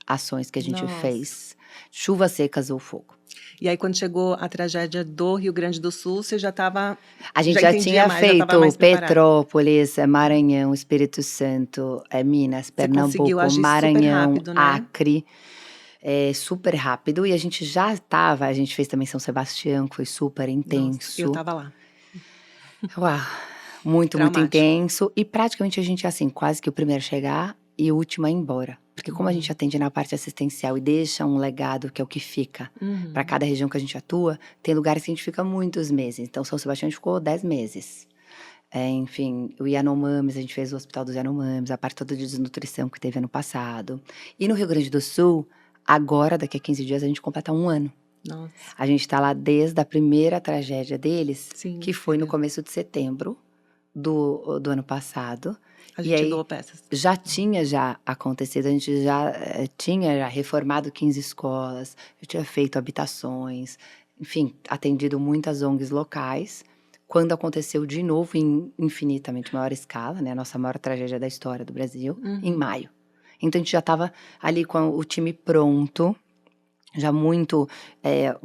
ações que a gente Nossa. fez. Chuvas secas ou fogo. E aí, quando chegou a tragédia do Rio Grande do Sul, você já estava… A gente já entendia tinha mais, já tava feito mais preparada. Petrópolis, Maranhão, Espírito Santo, Minas, Você conseguiu Pernambuco, agir super Maranhão, rápido, né? Acre. Super rápido. E a gente já estava, a gente fez também São Sebastião, que foi super intenso. Nossa, eu estava lá. Uau, muito Traumático. intenso. E praticamente a gente é assim, quase que o primeiro a chegar e o último a ir embora. Porque como a gente atende na parte assistencial e deixa um legado, que é o que fica para cada região que a gente atua, tem lugares que a gente fica muitos meses. Então, São Sebastião a gente ficou 10 meses. Enfim, o Yanomamis, a gente fez o Hospital dos Yanomamis, a parte toda de desnutrição que teve ano passado. E no Rio Grande do Sul, agora, daqui a 15 dias, a gente completa 1 ano. Nossa. A gente tá lá desde a primeira tragédia deles, Sim, que foi no sim. começo de setembro do ano passado. A E gente aí, doou peças. já tinha acontecido, a gente já tinha reformado 15 escolas, já tinha feito habitações, enfim, atendido muitas ONGs locais. Quando aconteceu de novo em infinitamente maior escala, né, a nossa maior tragédia da história do Brasil, em maio. Então a gente já estava ali com o time pronto, já muito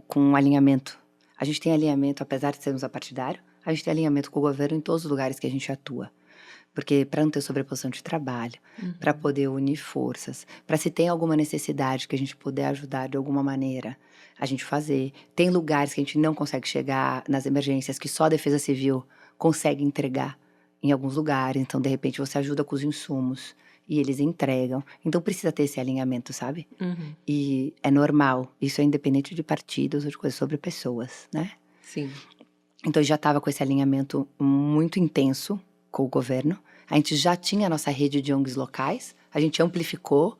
com alinhamento. A gente tem alinhamento, apesar de sermos apartidário, a gente tem alinhamento com o governo em todos os lugares que a gente atua. Porque para não ter sobreposição de trabalho, para poder unir forças, para se tem alguma necessidade que a gente puder ajudar de alguma maneira, a gente fazer. Tem lugares que a gente não consegue chegar nas emergências, que só a Defesa Civil consegue entregar em alguns lugares. Então, de repente, você ajuda com os insumos e eles entregam. Então, precisa ter esse alinhamento, sabe? E é normal. Isso é independente de partidos ou de coisas, sobre pessoas, né? Sim. Então, eu já estava com esse alinhamento muito intenso com o governo. A gente já tinha a nossa rede de ONGs locais, a gente amplificou,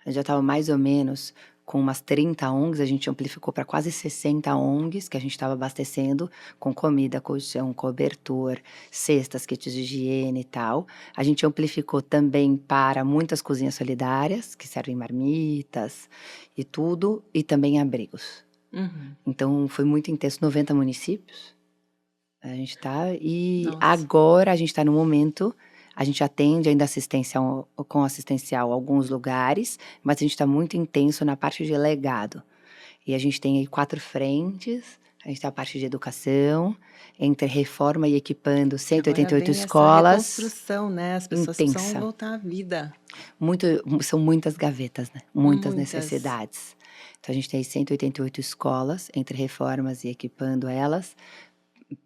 a gente já estava mais ou menos com umas 30 ONGs, a gente amplificou para quase 60 ONGs que a gente estava abastecendo com comida, colchão, cobertor, cestas, kits de higiene e tal. A gente amplificou também para muitas cozinhas solidárias, que servem marmitas e tudo, e também abrigos. Então, foi muito intenso, 90 municípios. A gente tá, e Nossa. agora a gente está no momento, A gente atende ainda com assistencial alguns lugares, mas a gente está muito intenso na parte de legado. E a gente tem aí 4 frentes. A gente tem a parte de educação, entre reforma e equipando Agora 188 vem essa escolas. reconstrução, né? As pessoas precisam Intensa. voltar à vida. São muitas gavetas, né? Muitas Muitas. necessidades. Então a gente tem 188 escolas, entre reformas e equipando elas.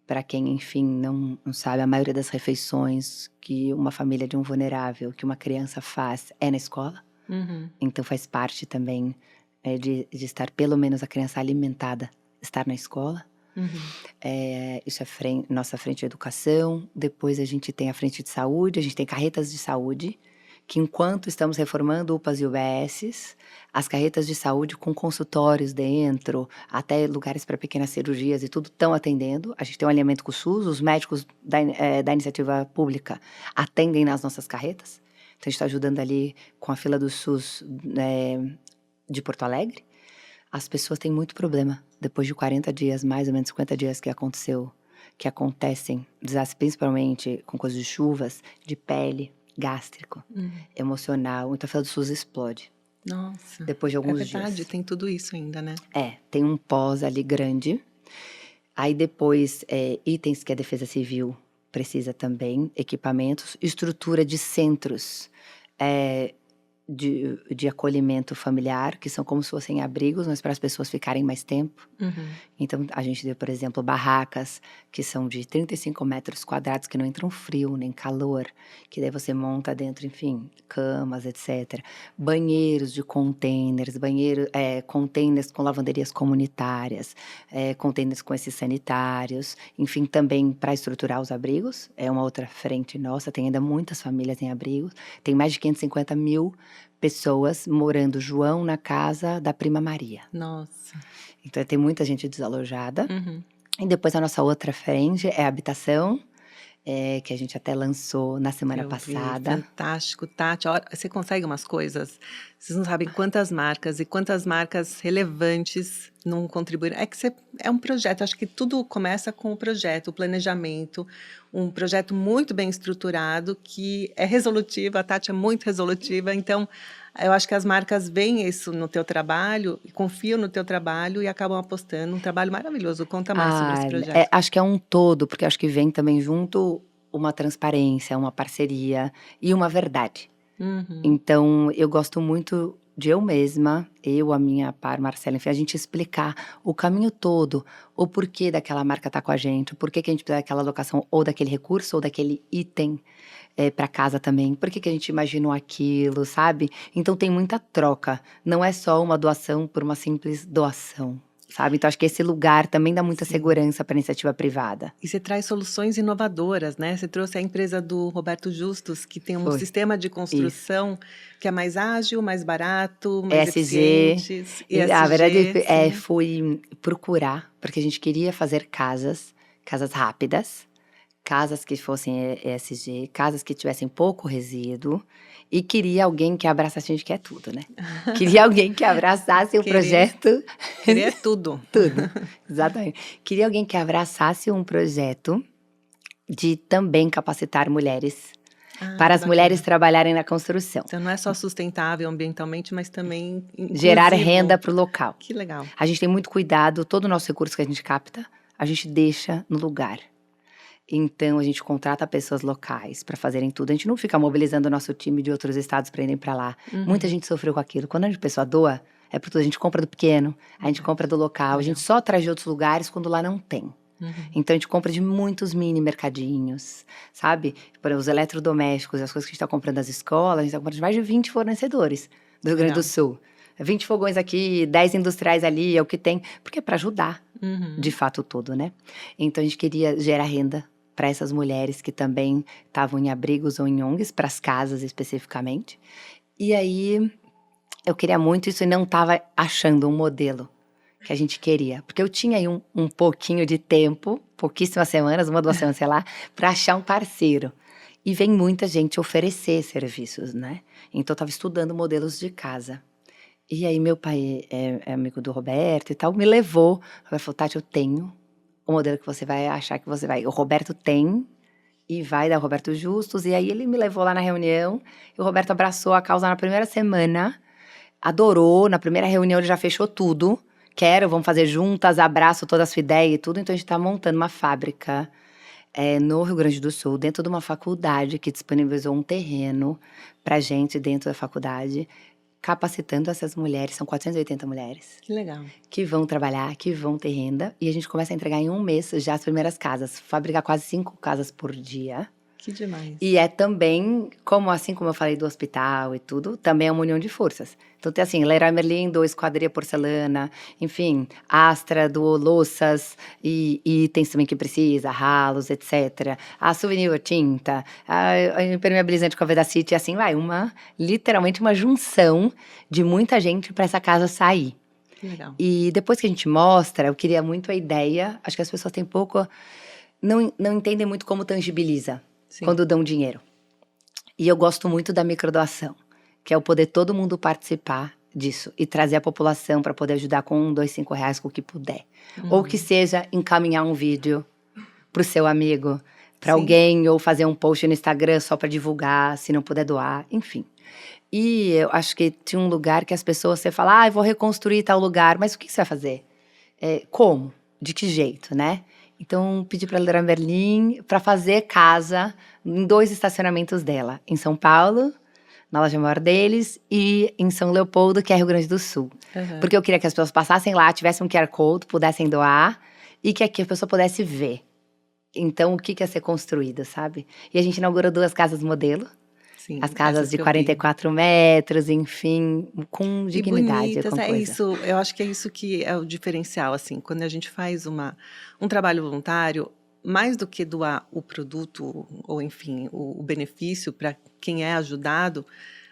Para quem, enfim, não sabe, a maioria das refeições que uma família de um vulnerável, que uma criança faz, é na escola. Então faz parte também de estar pelo menos a criança alimentada, estar na escola. Isso é nossa frente de educação. Depois a gente tem a frente de saúde, a gente tem carretas de saúde, que enquanto estamos reformando UPAs e UBSs, as carretas de saúde com consultórios dentro, até lugares para pequenas cirurgias e tudo, estão atendendo. A gente tem um alinhamento com o SUS, os médicos da iniciativa pública atendem nas nossas carretas. Então a gente está ajudando ali com a fila do SUS de Porto Alegre. As pessoas têm muito problema. Depois de 40 dias, mais ou menos 50 dias que acontecem, desastres principalmente com coisas de chuvas, de pele, gástrico, emocional. Então a fila do SUS explode. Nossa, depois de alguns dias. É verdade, tem tudo isso ainda, né? Tem um pós ali grande. Aí depois, itens que a Defesa Civil precisa também, equipamentos, estrutura de centros de acolhimento familiar, que são como se fossem abrigos, mas para as pessoas ficarem mais tempo. Então, a gente deu, por exemplo, barracas que são de 35 metros quadrados, que não entram frio nem calor, que daí você monta dentro, enfim, camas, etc. Banheiros de containers, containers com lavanderias comunitárias, containers com esses sanitários, enfim, também para estruturar os abrigos. É uma outra frente nossa, tem ainda muitas famílias em abrigos, tem mais de 550 mil pessoas morando, João, na casa da prima Maria. Nossa. Então, tem muita gente desalojada. E depois a nossa outra frente é a habitação, que a gente até lançou na semana passada. Fantástico, Tati. Você consegue umas coisas, vocês não sabem quantas marcas relevantes não contribuíram. É um projeto, acho que tudo começa com o projeto, o planejamento, um projeto muito bem estruturado, que é resolutivo, a Tati é muito resolutiva, então eu acho que as marcas veem isso no teu trabalho, confiam no teu trabalho e acabam apostando. Um trabalho maravilhoso. Conta mais sobre esse projeto. Acho que é um todo, porque acho que vem também junto uma transparência, uma parceria e uma verdade. Então, eu gosto muito de eu mesma, a minha par, Marcela, enfim, a gente explicar o caminho todo, o porquê daquela marca tá com a gente, o porquê que a gente precisa daquela locação, ou daquele recurso, ou daquele item para casa também, por que a gente imaginou aquilo, sabe? Então tem muita troca, não é só uma doação por uma simples doação, sabe? Então acho que esse lugar também dá muita segurança para a iniciativa privada. E você traz soluções inovadoras, né? Você trouxe a empresa do Roberto Justus, que tem um sistema de construção que é mais ágil, mais barato, mais eficiente. ESG. A verdade fui procurar, porque a gente queria fazer casas rápidas, casas que fossem ESG, casas que tivessem pouco resíduo, e queria alguém que abraçasse, a gente quer tudo, né? Queria alguém que abraçasse o projeto. Queria tudo. Tudo, exatamente. Queria alguém que abraçasse um projeto de também capacitar mulheres, para as mulheres trabalharem na construção. Então não é só sustentável ambientalmente, mas também gerar renda para o local. Que legal. A gente tem muito cuidado, todo o nosso recurso que a gente capta, a gente deixa no lugar. Então, a gente contrata pessoas locais para fazerem tudo. A gente não fica mobilizando o nosso time de outros estados para irem para lá. Muita gente sofreu com aquilo. Quando a pessoa doa, é por tudo. A gente compra do pequeno, a gente compra do local. A gente só traz de outros lugares quando lá não tem. Então, a gente compra de muitos mini mercadinhos, sabe? Por exemplo, os eletrodomésticos, as coisas que a gente está comprando das escolas, a gente está comprando de mais de 20 fornecedores do Rio Grande do Sul. 20 fogões aqui, 10 industriais ali, é o que tem. Porque é para ajudar, de fato, todo, né? Então, a gente queria gerar renda para essas mulheres que também estavam em abrigos ou em ONGs, para as casas especificamente. E aí, eu queria muito isso e não estava achando um modelo que a gente queria. Porque eu tinha aí um pouquinho de tempo, pouquíssimas semanas, 1 ou 2 semanas, sei lá, para achar um parceiro. E vem muita gente oferecer serviços, né? Então, eu estava estudando modelos de casa. E aí, meu pai é amigo do Roberto e tal, me levou. Ele falou, Tati, eu tenho o modelo que você vai achar que você vai. O Roberto tem e vai dar o Roberto Justus. E aí ele me levou lá na reunião, e o Roberto abraçou a causa na primeira semana, adorou, na primeira reunião ele já fechou tudo. Quero, vamos fazer juntas, abraço toda a sua ideia e tudo. Então a gente tá montando uma fábrica no Rio Grande do Sul, dentro de uma faculdade que disponibilizou um terreno pra gente dentro da faculdade, capacitando essas mulheres, são 480 mulheres, Que legal. que vão trabalhar, que vão ter renda, e a gente começa a entregar em um mês já as primeiras casas, fabricar quase 5 casas por dia. Que demais. E é também, assim como eu falei do hospital e tudo, também é uma união de forças. Então tem assim, Leroy Merlin do Esquadria Porcelana, enfim, Astra do Louças e itens também que precisa, ralos, etc. A Souvenir Tinta, a impermeabilizante com a Vedacity, assim vai, literalmente uma junção de muita gente para essa casa sair. Que legal. E depois que a gente mostra, eu queria muito a ideia, acho que as pessoas têm pouco, não entendem muito como tangibiliza. Sim. Quando dão dinheiro. E eu gosto muito da microdoação, que é o poder todo mundo participar disso e trazer a população para poder ajudar com 1, 2, 5 reais, com o que puder. Ou que seja encaminhar um vídeo pro seu amigo, para alguém, ou fazer um post no Instagram só para divulgar, se não puder doar, enfim. E eu acho que tinha um lugar que as pessoas, você fala, eu vou reconstruir tal lugar, mas o que você vai fazer? Como? De que jeito, né? Então, pedi para a Leroy Merlin para fazer casa em 2 estacionamentos dela. Em São Paulo, na loja maior deles, e em São Leopoldo, que é Rio Grande do Sul. Uhum. Porque eu queria que as pessoas passassem lá, tivessem um QR Code, pudessem doar, e que aqui a pessoa pudesse ver. Então, o que ia ser construído, sabe? E a gente inaugurou 2 casas modelo. Sim, as casas de 44 metros, enfim, com dignidade. E bonitas, com coisa. Isso, eu acho que é isso que é o diferencial, assim, quando a gente faz um trabalho voluntário, mais do que doar o produto, ou enfim, o benefício para quem é ajudado,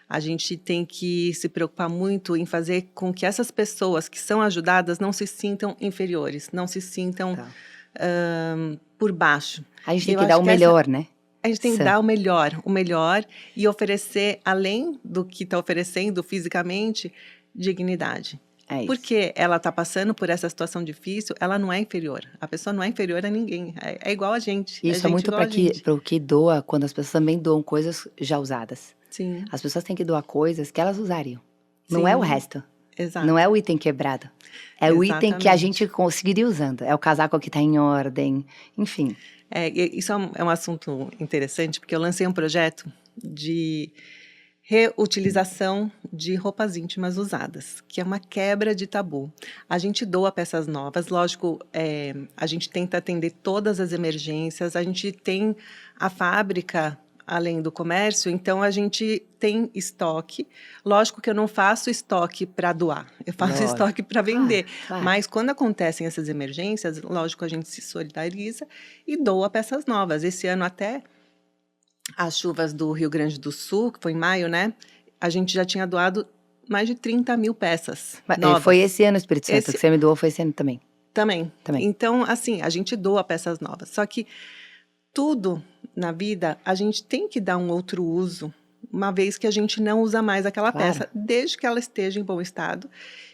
a gente tem que se preocupar muito em fazer com que essas pessoas que são ajudadas não se sintam inferiores, não se sintam por baixo. A gente tem que dar o melhor, né? A gente tem que dar o melhor e oferecer, além do que está oferecendo fisicamente, dignidade. É isso. Porque ela está passando por essa situação difícil, ela não é inferior. A pessoa não é inferior a ninguém, é igual a gente. Isso é muito para o que doa, quando as pessoas também doam coisas já usadas. Sim. As pessoas têm que doar coisas que elas usariam. Sim. Não é o resto. Exato. Não é o item quebrado. É o item que a gente conseguiria usando. É o casaco que está em ordem, enfim. Isso é um assunto interessante, porque eu lancei um projeto de reutilização de roupas íntimas usadas, que é uma quebra de tabu. A gente doa peças novas, lógico, a gente tenta atender todas as emergências, a gente tem a fábrica, além do comércio, então a gente tem estoque. Lógico que eu não faço estoque para doar, eu faço estoque para vender. Claro. Mas quando acontecem essas emergências, lógico, a gente se solidariza e doa peças novas. Esse ano até as chuvas do Rio Grande do Sul, que foi em maio, né? A gente já tinha doado mais de 30 mil peças novas. Foi esse ano, Espírito Santo, que você me doou, foi esse ano também. Também. Então, assim, a gente doa peças novas. Só que tudo na vida, a gente tem que dar um outro uso, uma vez que a gente não usa mais aquela peça, desde que ela esteja em bom estado,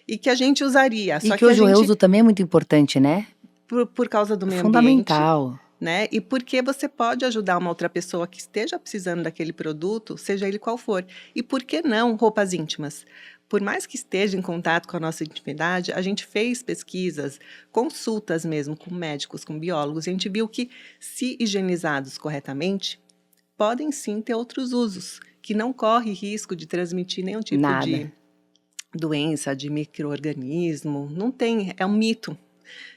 e que a gente usaria. E que hoje o reuso também é muito importante, né? Por causa do meio fundamental. Ambiente. Né? E porque você pode ajudar uma outra pessoa que esteja precisando daquele produto, seja ele qual for. E por que não roupas íntimas? Por mais que esteja em contato com a nossa intimidade, a gente fez pesquisas, consultas mesmo com médicos, com biólogos, e a gente viu que, se higienizados corretamente, podem sim ter outros usos, que não corre risco de transmitir nenhum tipo de doença, de micro-organismo. Não tem, é um mito.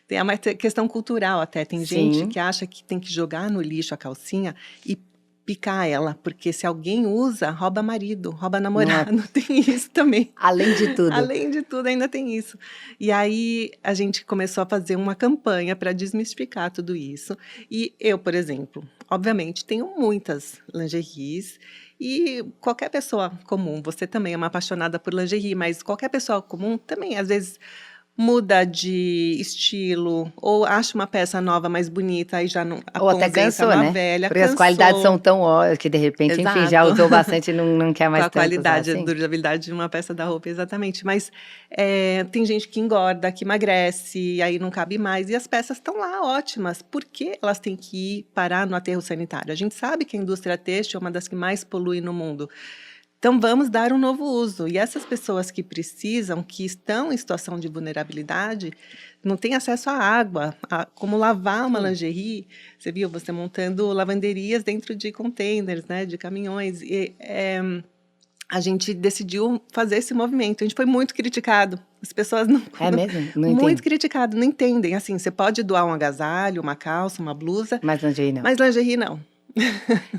Tem uma questão cultural até. Tem gente que acha que tem que jogar no lixo a calcinha e picar ela, porque se alguém usa, rouba marido, rouba namorado. Tem isso também. Além de tudo. Além de tudo, ainda tem isso. E aí, a gente começou a fazer uma campanha para desmistificar tudo isso. E eu, por exemplo, obviamente, tenho muitas lingeries. E qualquer pessoa comum, você também é uma apaixonada por lingerie, mas qualquer pessoa comum também, às vezes, muda de estilo, ou acha uma peça nova mais bonita e já não Ou até aposenta cansou, na né? velha, Porque as cansou. qualidades são tão ótimas que de repente, enfim, já Exato. usou bastante e não quer Com mais a tanto usar qualidade, a assim. durabilidade de uma peça da roupa, exatamente. Mas tem gente que engorda, que emagrece, e aí não cabe mais. E as peças estão lá ótimas. Por que elas têm que ir parar no aterro sanitário? A gente sabe que a indústria têxtil é uma das que mais polui no mundo. Então, vamos dar um novo uso. E essas pessoas que precisam, que estão em situação de vulnerabilidade, não têm acesso à água, a como lavar uma lingerie. Você viu, você montando lavanderias dentro de containers, né, de caminhões. E, a gente decidiu fazer esse movimento. A gente foi muito criticado. As pessoas não... É mesmo? Não Muito entendo. criticado, não entendem. Assim, você pode doar um agasalho, uma calça, uma blusa, Mas lingerie não. mas lingerie não.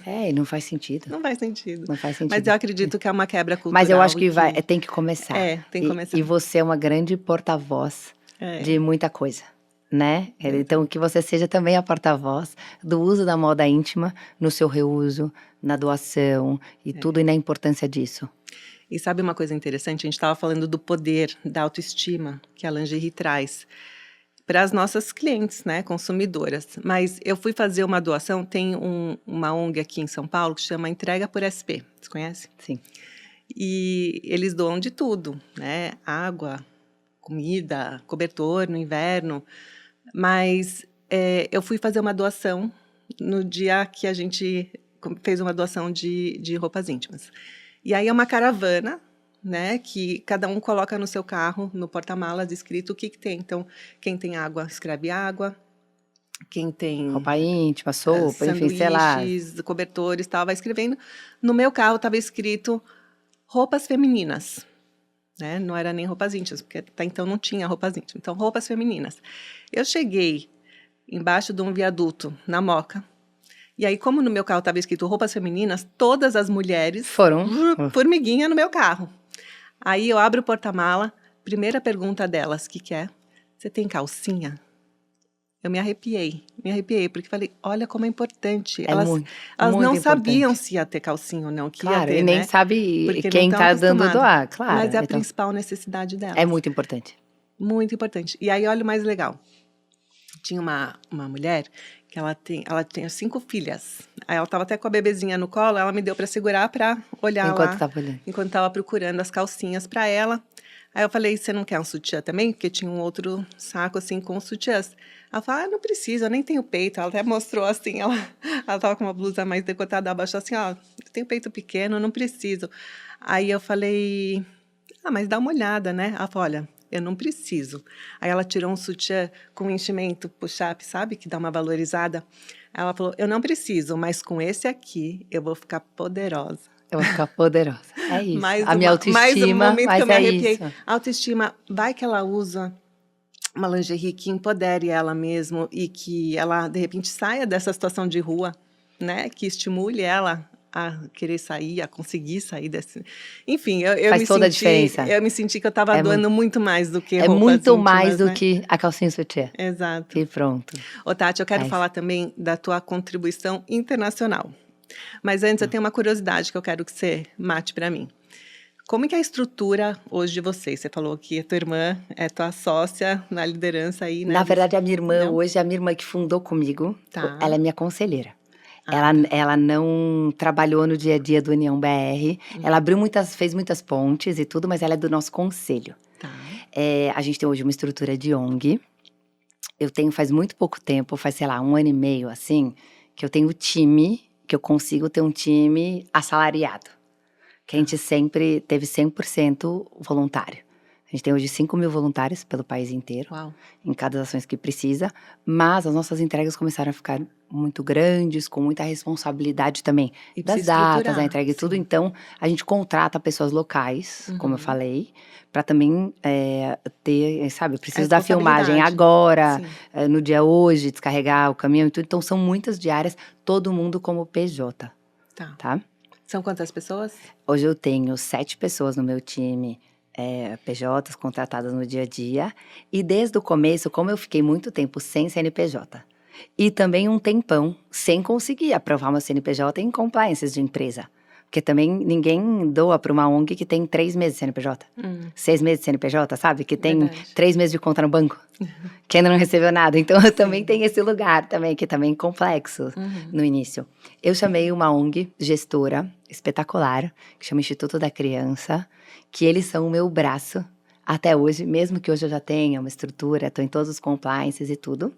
É, e não faz sentido. Não faz sentido. Não faz sentido. Mas eu acredito que é uma quebra cultural. Mas eu acho que tem que começar. Tem que começar. E você é uma grande porta-voz de muita coisa, né? Então, que você seja também a porta-voz do uso da moda íntima no seu reuso, na doação e tudo, e na importância disso. E sabe uma coisa interessante? A gente estava falando do poder, da autoestima que a lingerie traz para as nossas clientes, né, consumidoras. Mas eu fui fazer uma doação, tem uma ONG aqui em São Paulo que chama Entrega por SP, você conhece? Sim. E eles doam de tudo, né, água, comida, cobertor no inverno, mas eu fui fazer uma doação no dia que a gente fez uma doação de roupas íntimas. E aí é uma caravana, né, que cada um coloca no seu carro, no porta-malas, escrito o que tem. Então, quem tem água, escreve água. Quem tem... roupa íntima, sopa, enfim, sei lá. sanduíches, cobertores, estava escrevendo. No meu carro estava escrito roupas femininas. Né? Não era nem roupas íntimas, porque até então não tinha roupas íntimas. Então, roupas femininas. Eu cheguei embaixo de um viaduto, na Moca. E aí, como no meu carro estava escrito roupas femininas, todas as mulheres... foram formiguinha no meu carro. Aí eu abro o porta-mala, primeira pergunta delas, o que é? Você tem calcinha? Eu me arrepiei, porque falei, olha como é importante. Elas muito não importante. Sabiam se ia ter calcinha ou não, que claro, ia ter, e nem né? sabe Porque quem está dando doar, claro. Mas é a então, principal necessidade delas. é muito importante. Muito importante. E aí, olha o mais legal. Tinha uma mulher que ela tem 5 filhas. Aí ela estava até com a bebezinha no colo, ela me deu para segurar para olhar Enquanto lá. estava olhando. Enquanto estava procurando as calcinhas para ela. Aí eu falei, você não quer um sutiã também? Porque tinha um outro saco assim com sutiãs. Ela falou, não precisa, eu nem tenho peito. Ela até mostrou assim, ela estava com uma blusa mais decotada, abaixou assim, eu tenho peito pequeno, não preciso. Aí eu falei, mas dá uma olhada, né? Ela falou, olha, eu não preciso. Aí ela tirou um sutiã com enchimento push-up, sabe? Que dá uma valorizada. Ela falou, eu não preciso, mas com esse aqui eu vou ficar poderosa. Eu vou ficar poderosa. É isso. A minha autoestima, mas que eu é me arrepiei. isso. Autoestima, vai que ela usa uma lingerie que empodere ela mesmo e que ela, de repente, saia dessa situação de rua, né? Que estimule ela a querer sair, a conseguir sair desse... Enfim, Faz toda a diferença. Eu me senti que eu estava doando muito mais do que roupas muito íntimas, mais do né? que a calcinha sutiã. Exato. E pronto. Ô, Tati, eu quero falar também da tua contribuição internacional. Mas antes, eu tenho uma curiosidade que eu quero que você mate para mim. Como é que é a estrutura hoje de vocês? Você falou que a tua irmã é tua sócia na liderança aí, né? Na verdade, a minha irmã, hoje, a minha irmã que fundou comigo, ela é minha conselheira. Ela não trabalhou no dia a dia do União BR, ela fez muitas pontes e tudo, mas ela é do nosso conselho. A gente tem hoje uma estrutura de ONG. Eu tenho faz muito pouco tempo, faz, sei lá, 1 ano e meio, assim, que eu tenho que eu consigo ter um time assalariado. Que a gente sempre teve 100% voluntário. A gente tem hoje 5.000 voluntários pelo país inteiro, em cada ações que precisa, mas as nossas entregas começaram a ficar muito grandes, com muita responsabilidade também das datas, da entrega e tudo. Então, a gente contrata pessoas locais, como eu falei, para também ter, sabe, preciso da filmagem agora, no dia hoje, descarregar o caminhão e tudo. Então, são muitas diárias, todo mundo como PJ, tá? São quantas pessoas? Hoje eu tenho 7 pessoas no meu time, PJs contratadas no dia a dia. E desde o começo, como eu fiquei muito tempo sem CNPJ, e também um tempão sem conseguir aprovar uma CNPJ em compliances de empresa. Porque também ninguém doa para uma ONG que tem 3 meses de CNPJ. 6 meses de CNPJ, sabe? Que tem Verdade. 3 meses de conta no banco. Que ainda não recebeu nada. Então, eu também tenho esse lugar também, que é também complexo no início. Eu chamei uma ONG gestora espetacular, que chama Instituto da Criança, que eles são o meu braço até hoje, mesmo que hoje eu já tenha uma estrutura, estou em todos os compliances e tudo.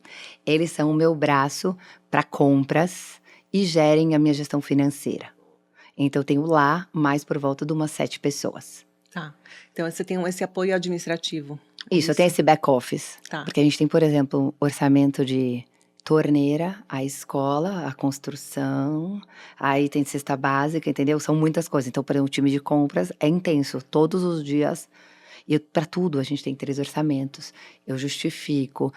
Eles são o meu braço para compras e gerem a minha gestão financeira. Então, eu tenho lá mais por volta de umas 7 pessoas. Tá. Então, você tem esse apoio administrativo. Isso, eu tenho esse back office. Tá. Porque a gente tem, por exemplo, orçamento de torneira, a escola, a construção, aí tem cesta básica, entendeu? São muitas coisas. Então, por exemplo, o time de compras é intenso, todos os dias. E para tudo a gente tem 3 orçamentos. Eu justifico,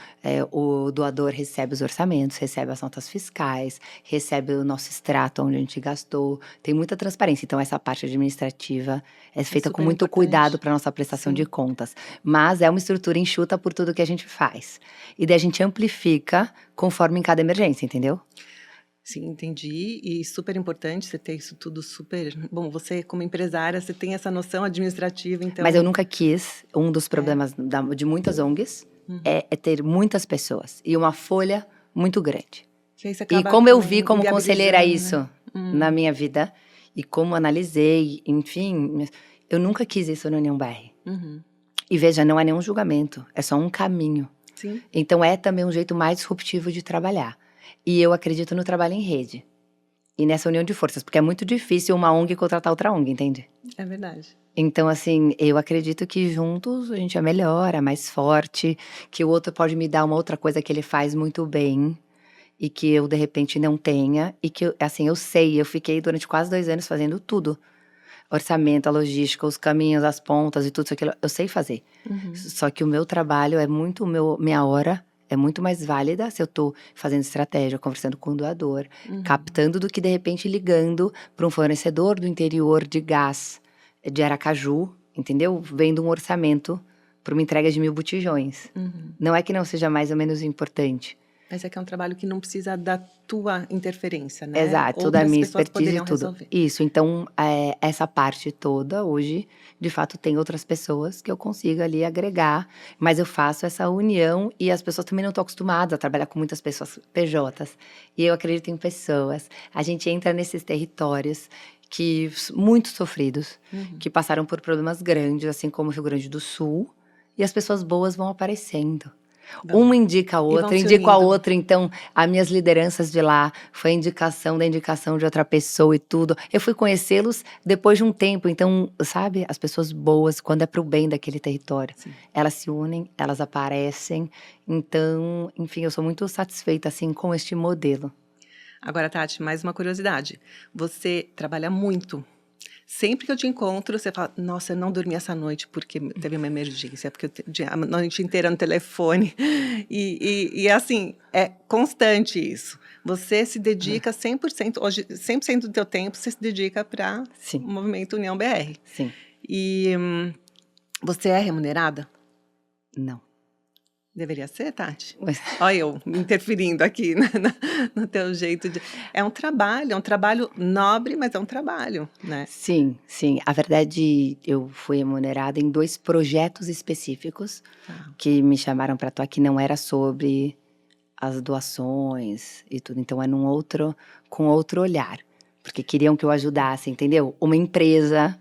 o doador recebe os orçamentos, recebe as notas fiscais, recebe o nosso extrato onde a gente gastou. Tem muita transparência. Então, essa parte administrativa é feita com super muito importante. cuidado para nossa prestação de contas. Mas é uma estrutura enxuta por tudo que a gente faz. E daí a gente amplifica conforme em cada emergência, entendeu? Sim, entendi. E super importante você ter isso tudo super... Bom, você como empresária, você tem essa noção administrativa, então... Mas eu nunca quis. Um dos problemas de muitas ONGs é ter muitas pessoas e uma folha muito grande. Que aí você E acaba como eu também vi como conselheira inviabilizando, isso né? na minha vida, e como analisei, enfim, eu nunca quis isso na União BR. E veja, não é nenhum julgamento, é só um caminho. Sim, Então é também um jeito mais disruptivo de trabalhar. E eu acredito no trabalho em rede. E nessa união de forças, porque é muito difícil uma ONG contratar outra ONG, entende? é verdade. Então, assim, eu acredito que juntos a gente é melhor, é mais forte, que o outro pode me dar uma outra coisa que ele faz muito bem e que eu, de repente, não tenha. E que, assim, eu sei, eu fiquei durante quase 2 anos fazendo tudo. Orçamento, a logística, os caminhos, as pontas e tudo isso, aquilo, eu sei fazer. Só que o meu trabalho é muito, minha hora é muito mais válida se eu tô fazendo estratégia, conversando com o doador, captando do que, de repente, ligando para um fornecedor do interior de gás de Aracaju, entendeu? Vendo um orçamento para uma entrega de 1000 botijões. Não é que não seja mais ou menos importante. Mas é que é um trabalho que não precisa da tua interferência, né? Exato, toda a Outras minha pessoas expertise e poderiam tudo. resolver. Isso, então, essa parte toda, hoje, de fato, tem outras pessoas que eu consigo ali agregar, mas eu faço essa união e as pessoas também não estão acostumadas a trabalhar com muitas pessoas PJs. E eu acredito em pessoas. A gente entra nesses territórios muito sofridos, que passaram por problemas grandes, assim como o Rio Grande do Sul, e as pessoas boas vão aparecendo. Uma indica a outra, se indico a unindo. outra, então, as minhas lideranças de lá, foi indicação da indicação de outra pessoa e tudo. Eu fui conhecê-los depois de um tempo, então, sabe, as pessoas boas, quando é pro bem daquele território, elas se unem, elas aparecem, então, enfim, eu sou muito satisfeita, assim, com este modelo. Agora, Tati, mais uma curiosidade. Você trabalha muito. Sempre que eu te encontro, você fala, nossa, eu não dormi essa noite porque teve uma emergência, porque a noite inteira no telefone. E assim, é constante isso. Você se dedica 100%, hoje, 100% do teu tempo, você se dedica para o movimento União BR. Sim. E você é remunerada? Não. Deveria ser, Tati? Olha eu interferindo aqui no teu jeito de... É um trabalho nobre, mas é um trabalho, né? Sim, sim. A verdade, eu fui remunerada em 2 projetos específicos que me chamaram para atuar, que não era sobre as doações e tudo. Então, é com outro olhar. Porque queriam que eu ajudasse, entendeu? Uma empresa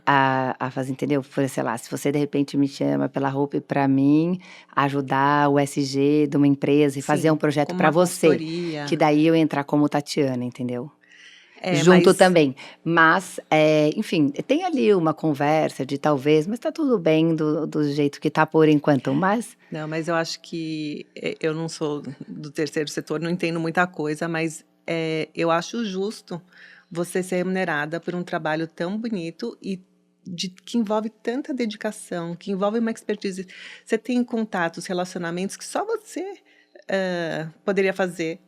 a fazer, entendeu? Sei lá, se você de repente me chama pela roupa para mim ajudar o SG de uma empresa e fazer um projeto para você, consultoria. que daí eu entrar como Tatiana, entendeu? Mas... também. Mas, enfim, tem ali uma conversa de talvez, mas tá tudo bem do jeito que tá por enquanto, mas... Não, mas eu acho que eu não sou do terceiro setor, não entendo muita coisa, mas eu acho justo você ser remunerada por um trabalho tão bonito e que envolve tanta dedicação, que envolve uma expertise. Você tem contatos, relacionamentos que só você poderia fazer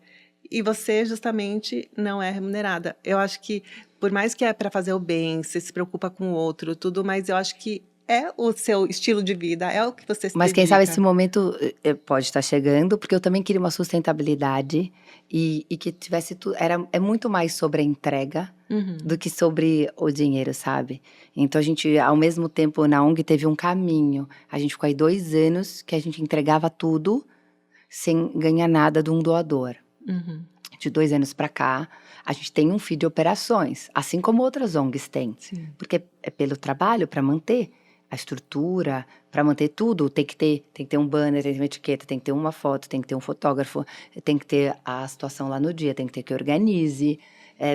e você justamente não é remunerada. Eu acho que, por mais que é para fazer o bem, você se preocupa com o outro, tudo, mas eu acho que é o seu estilo de vida, é o que você se Mas quem sabe esse dedica. momento pode estar chegando, porque eu também queria uma sustentabilidade e que tivesse tudo. É muito mais sobre a entrega do que sobre o dinheiro, sabe? Então a gente, ao mesmo tempo, na ONG teve um caminho. A gente ficou aí 2 anos que a gente entregava tudo sem ganhar nada de um doador. Uhum. De 2 anos para cá, a gente tem um fee de operações, assim como outras ONGs têm. Sim. Porque é pelo trabalho, para manter a estrutura, para manter tudo, tem que ter um banner, tem que ter uma etiqueta, tem que ter uma foto, tem que ter um fotógrafo, tem que ter a situação lá no dia, tem que ter que organize,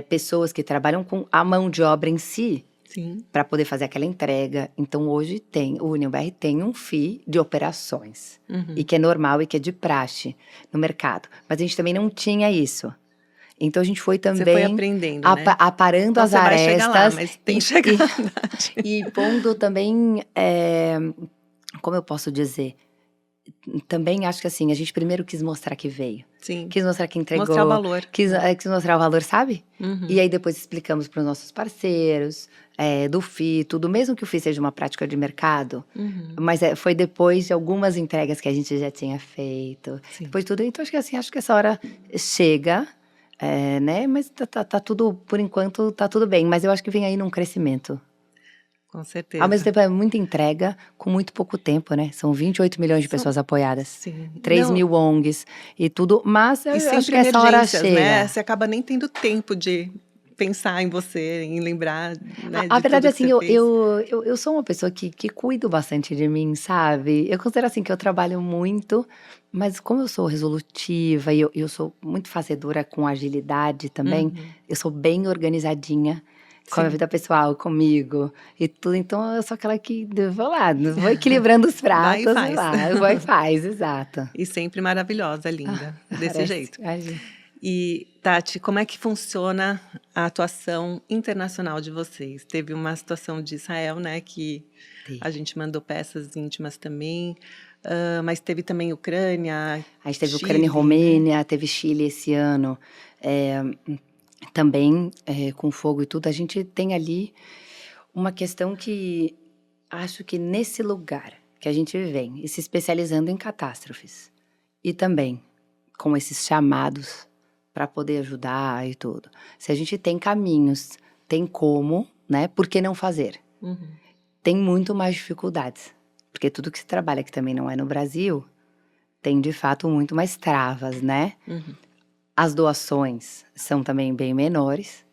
pessoas que trabalham com a mão de obra em si, Sim. para poder fazer aquela entrega. Então, hoje o União-BR tem um FII de operações, e que é normal e que é de praxe no mercado. Mas a gente também não tinha isso. Então, a gente foi Você foi também aprendendo, né? aparando Então, as você vai chegar lá, arestas mas tem que chegar lá. e pondo também, como eu posso dizer, também acho que assim, a gente primeiro quis mostrar que veio. Sim. Quis mostrar que entregou. Mostrar o valor. Quis mostrar o valor, sabe? Uhum. E aí depois explicamos para os nossos parceiros, do FII, tudo. Mesmo que o FII seja uma prática de mercado, mas foi depois de algumas entregas que a gente já tinha feito. Sim. Depois de tudo, então acho que essa hora chega, né? Mas tá tudo, por enquanto, tá tudo bem. Mas eu acho que vem aí num crescimento. Com certeza. Ao mesmo tempo, é muita entrega com muito pouco tempo, né? São 28 milhões de pessoas apoiadas. Sim. 3 mil ONGs e tudo. Mas eu acho que essa hora chega. Né? Você acaba nem tendo tempo de pensar em você, em lembrar, né, A de verdade, tudo que assim, você fez. eu sou uma pessoa que cuido bastante de mim, sabe? Eu considero, assim, que eu trabalho muito, mas como eu sou resolutiva e eu sou muito fazedora com agilidade também, eu sou bem organizadinha com a minha Sim. vida pessoal, comigo e tudo. Então, eu sou aquela que, vou lá, vou equilibrando os pratos. Vai e faz. Vai e faz, exato. E sempre maravilhosa, linda, desse Parece, jeito. imagina. E, Tati, como é que funciona a atuação internacional de vocês? Teve uma situação de Israel, né, que a gente mandou peças íntimas também, mas teve também Ucrânia, A gente teve Chile, Ucrânia e né? Romênia, teve Chile esse ano, também com fogo e tudo. A gente tem ali uma questão que acho que nesse lugar que a gente vem, e se especializando em catástrofes, e também com esses chamados para poder ajudar e tudo. Se a gente tem caminhos, tem como, né? Por que não fazer? Tem muito mais dificuldades. Porque tudo que se trabalha, que também não é no Brasil, tem de fato muito mais travas, né? As doações são também bem menores,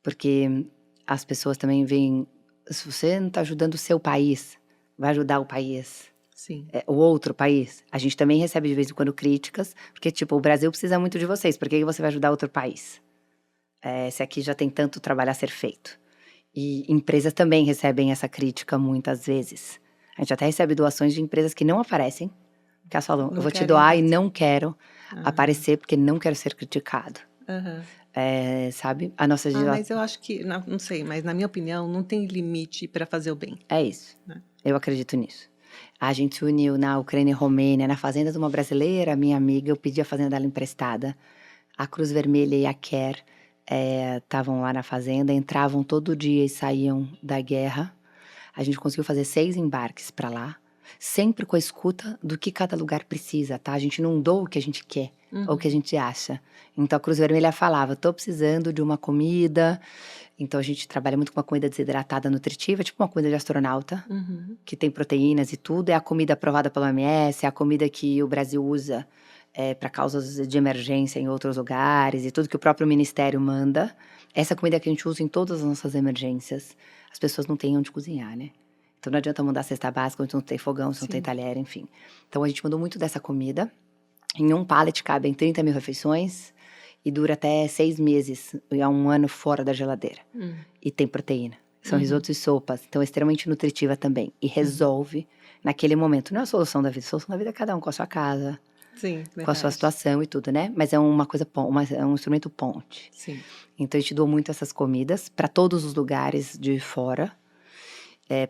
porque as pessoas também veem, se você não está ajudando o seu país, vai ajudar o país. Sim. O outro país. A gente também recebe de vez em quando críticas, porque tipo, o Brasil precisa muito de vocês, por que você vai ajudar outro país? Se aqui já tem tanto trabalho a ser feito. E empresas também recebem essa crítica muitas vezes. A gente até recebe doações de empresas que não aparecem, que elas falam, eu vou te doar e não quero aparecer porque não quero ser criticado. Sabe? A nossa mas eu acho que, não sei, mas na minha opinião, não tem limite para fazer o bem. É isso. Eu acredito nisso. A gente se uniu na Ucrânia e Romênia, na fazenda de uma brasileira, minha amiga, eu pedi a fazenda dela emprestada. A Cruz Vermelha e a CARE estavam lá na fazenda, entravam todo dia e saíam da guerra. A gente conseguiu fazer 6 embarques para lá, sempre com a escuta do que cada lugar precisa, tá? A gente não doa o que a gente quer, ou o que a gente acha. Então a Cruz Vermelha falava, tô precisando de uma comida. Então a gente trabalha muito com uma comida desidratada nutritiva, tipo uma comida de astronauta, que tem proteínas e tudo. É a comida aprovada pela OMS, é a comida que o Brasil usa para causas de emergência em outros lugares e tudo que o próprio Ministério manda. Essa comida que a gente usa em todas as nossas emergências. As pessoas não têm onde cozinhar, né? Então não adianta mandar cesta básica, onde não tem fogão, se não tem talher, enfim. Então a gente mandou muito dessa comida. Em um pallet cabem 30 mil refeições e dura até 6 meses, há 1 ano fora da geladeira. E tem proteína. São risotos e sopas, então é extremamente nutritiva também. E resolve naquele momento. Não é a solução da vida, a solução da vida é cada um com a sua casa, Sim, com a sua situação e tudo, né? Mas é uma coisa, é um instrumento ponte. Sim. Então a gente doou muito essas comidas para todos os lugares de fora,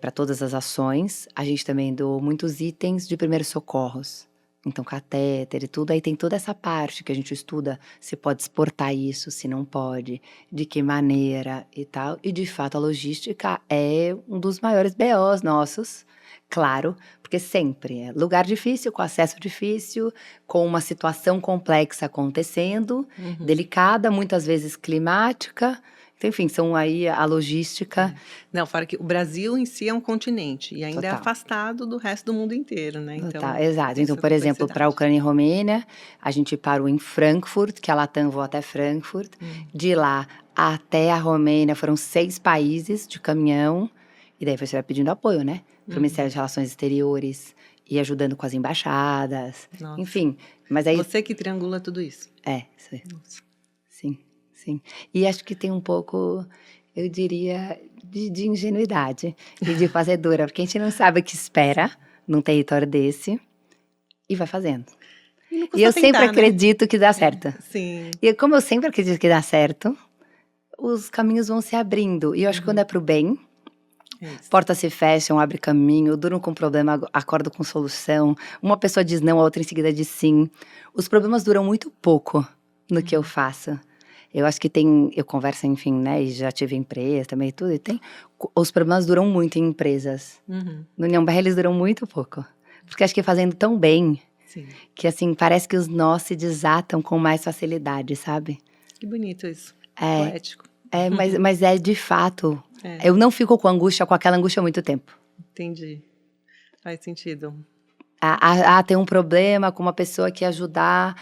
para todas as ações. A gente também doou muitos itens de primeiros socorros. Então, catéter e tudo, aí tem toda essa parte que a gente estuda se pode exportar isso, se não pode, de que maneira e tal. E, de fato, a logística é um dos maiores BOs nossos, claro, porque sempre é lugar difícil, com acesso difícil, com uma situação complexa acontecendo, delicada, muitas vezes climática. Então, enfim, são aí a logística. Não, fora que o Brasil em si é um continente e ainda é Total. afastado do resto do mundo inteiro, né? Então, Exato. tem Então, essa por exemplo, para a complexidade. Ucrânia e Romênia, a gente parou em Frankfurt, que a Latam voa até Frankfurt. De lá até a Romênia foram 6 países de caminhão. E daí você vai pedindo apoio, né? Para o Ministério de Relações Exteriores e ajudando com as embaixadas. Nossa. Enfim, mas aí... Você que triangula tudo isso. Isso aí. Nossa. Sim, sim. E acho que tem um pouco, eu diria, de ingenuidade e de fazedora, porque a gente não sabe o que espera num território desse e vai fazendo. E não E custa eu sempre tentar, né? acredito que dá certo. Sim. E como eu sempre acredito que dá certo, os caminhos vão se abrindo. E eu acho que quando é pro bem, É isso. portas se fecham, abre caminho, duram com problema, acordo com solução. Uma pessoa diz não, a outra em seguida diz sim. Os problemas duram muito pouco no que eu faço. Eu acho que eu converso, enfim, né, e já tive empresa também e tudo, os problemas duram muito em empresas. No União BR eles duram muito pouco. Porque acho que fazendo tão bem, Sim. que assim, parece que os nós se desatam com mais facilidade, sabe? Que bonito isso. É. Poético. Mas é de fato. É. Eu não fico com aquela angústia há muito tempo. Entendi. Faz sentido. Tem um problema com uma pessoa que ajudar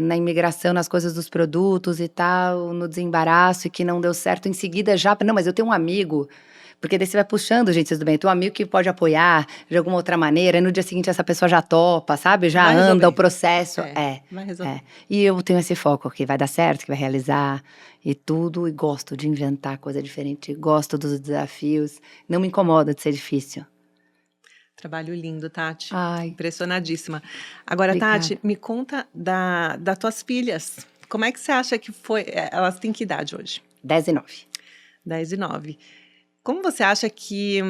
na imigração, nas coisas dos produtos e tal, no desembaraço e que não deu certo. Em seguida já, não, mas eu tenho um amigo, porque daí você vai puxando, gente, tudo bem, tem um amigo que pode apoiar de alguma outra maneira, e no dia seguinte essa pessoa já topa, sabe? Já Vai anda resolver. o processo. Vai resolver. E eu tenho esse foco que vai dar certo, que vai realizar e tudo, e gosto de inventar coisa diferente, gosto dos desafios, não me incomoda de ser difícil. Trabalho lindo, Tati. Ai. Impressionadíssima. Agora, Obrigada. Tati, me conta das tuas filhas. Como é que você acha que foi? Elas têm que idade hoje? 10 e 9. 10 e 9. Como você acha que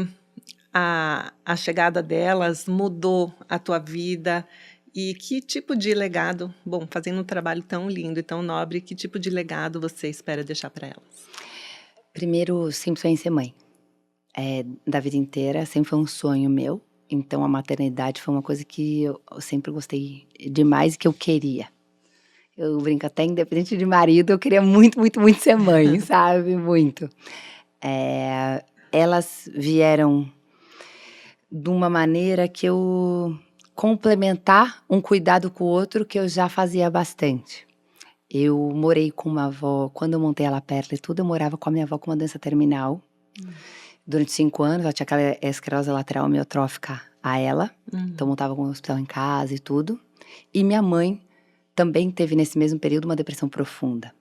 a chegada delas mudou a tua vida? E que tipo de legado, bom, fazendo um trabalho tão lindo e tão nobre, que tipo de legado você espera deixar para elas? Primeiro, sempre sonhei em ser mãe. Da vida inteira, sempre foi um sonho meu. Então, a maternidade foi uma coisa que eu sempre gostei demais e que eu queria. Eu brinco até, independente de marido, eu queria muito, muito, muito ser mãe, sabe? Muito. Elas vieram de uma maneira que eu complementar um cuidado com o outro que eu já fazia bastante. Eu morei com uma avó, quando eu montei a La Perla e tudo, eu morava com a minha avó com uma doença terminal. Durante 5 anos, ela tinha aquela esclerose lateral amiotrófica a ela. Então, eu montava com o hospital em casa e tudo. E minha mãe também teve, nesse mesmo período, uma depressão profunda.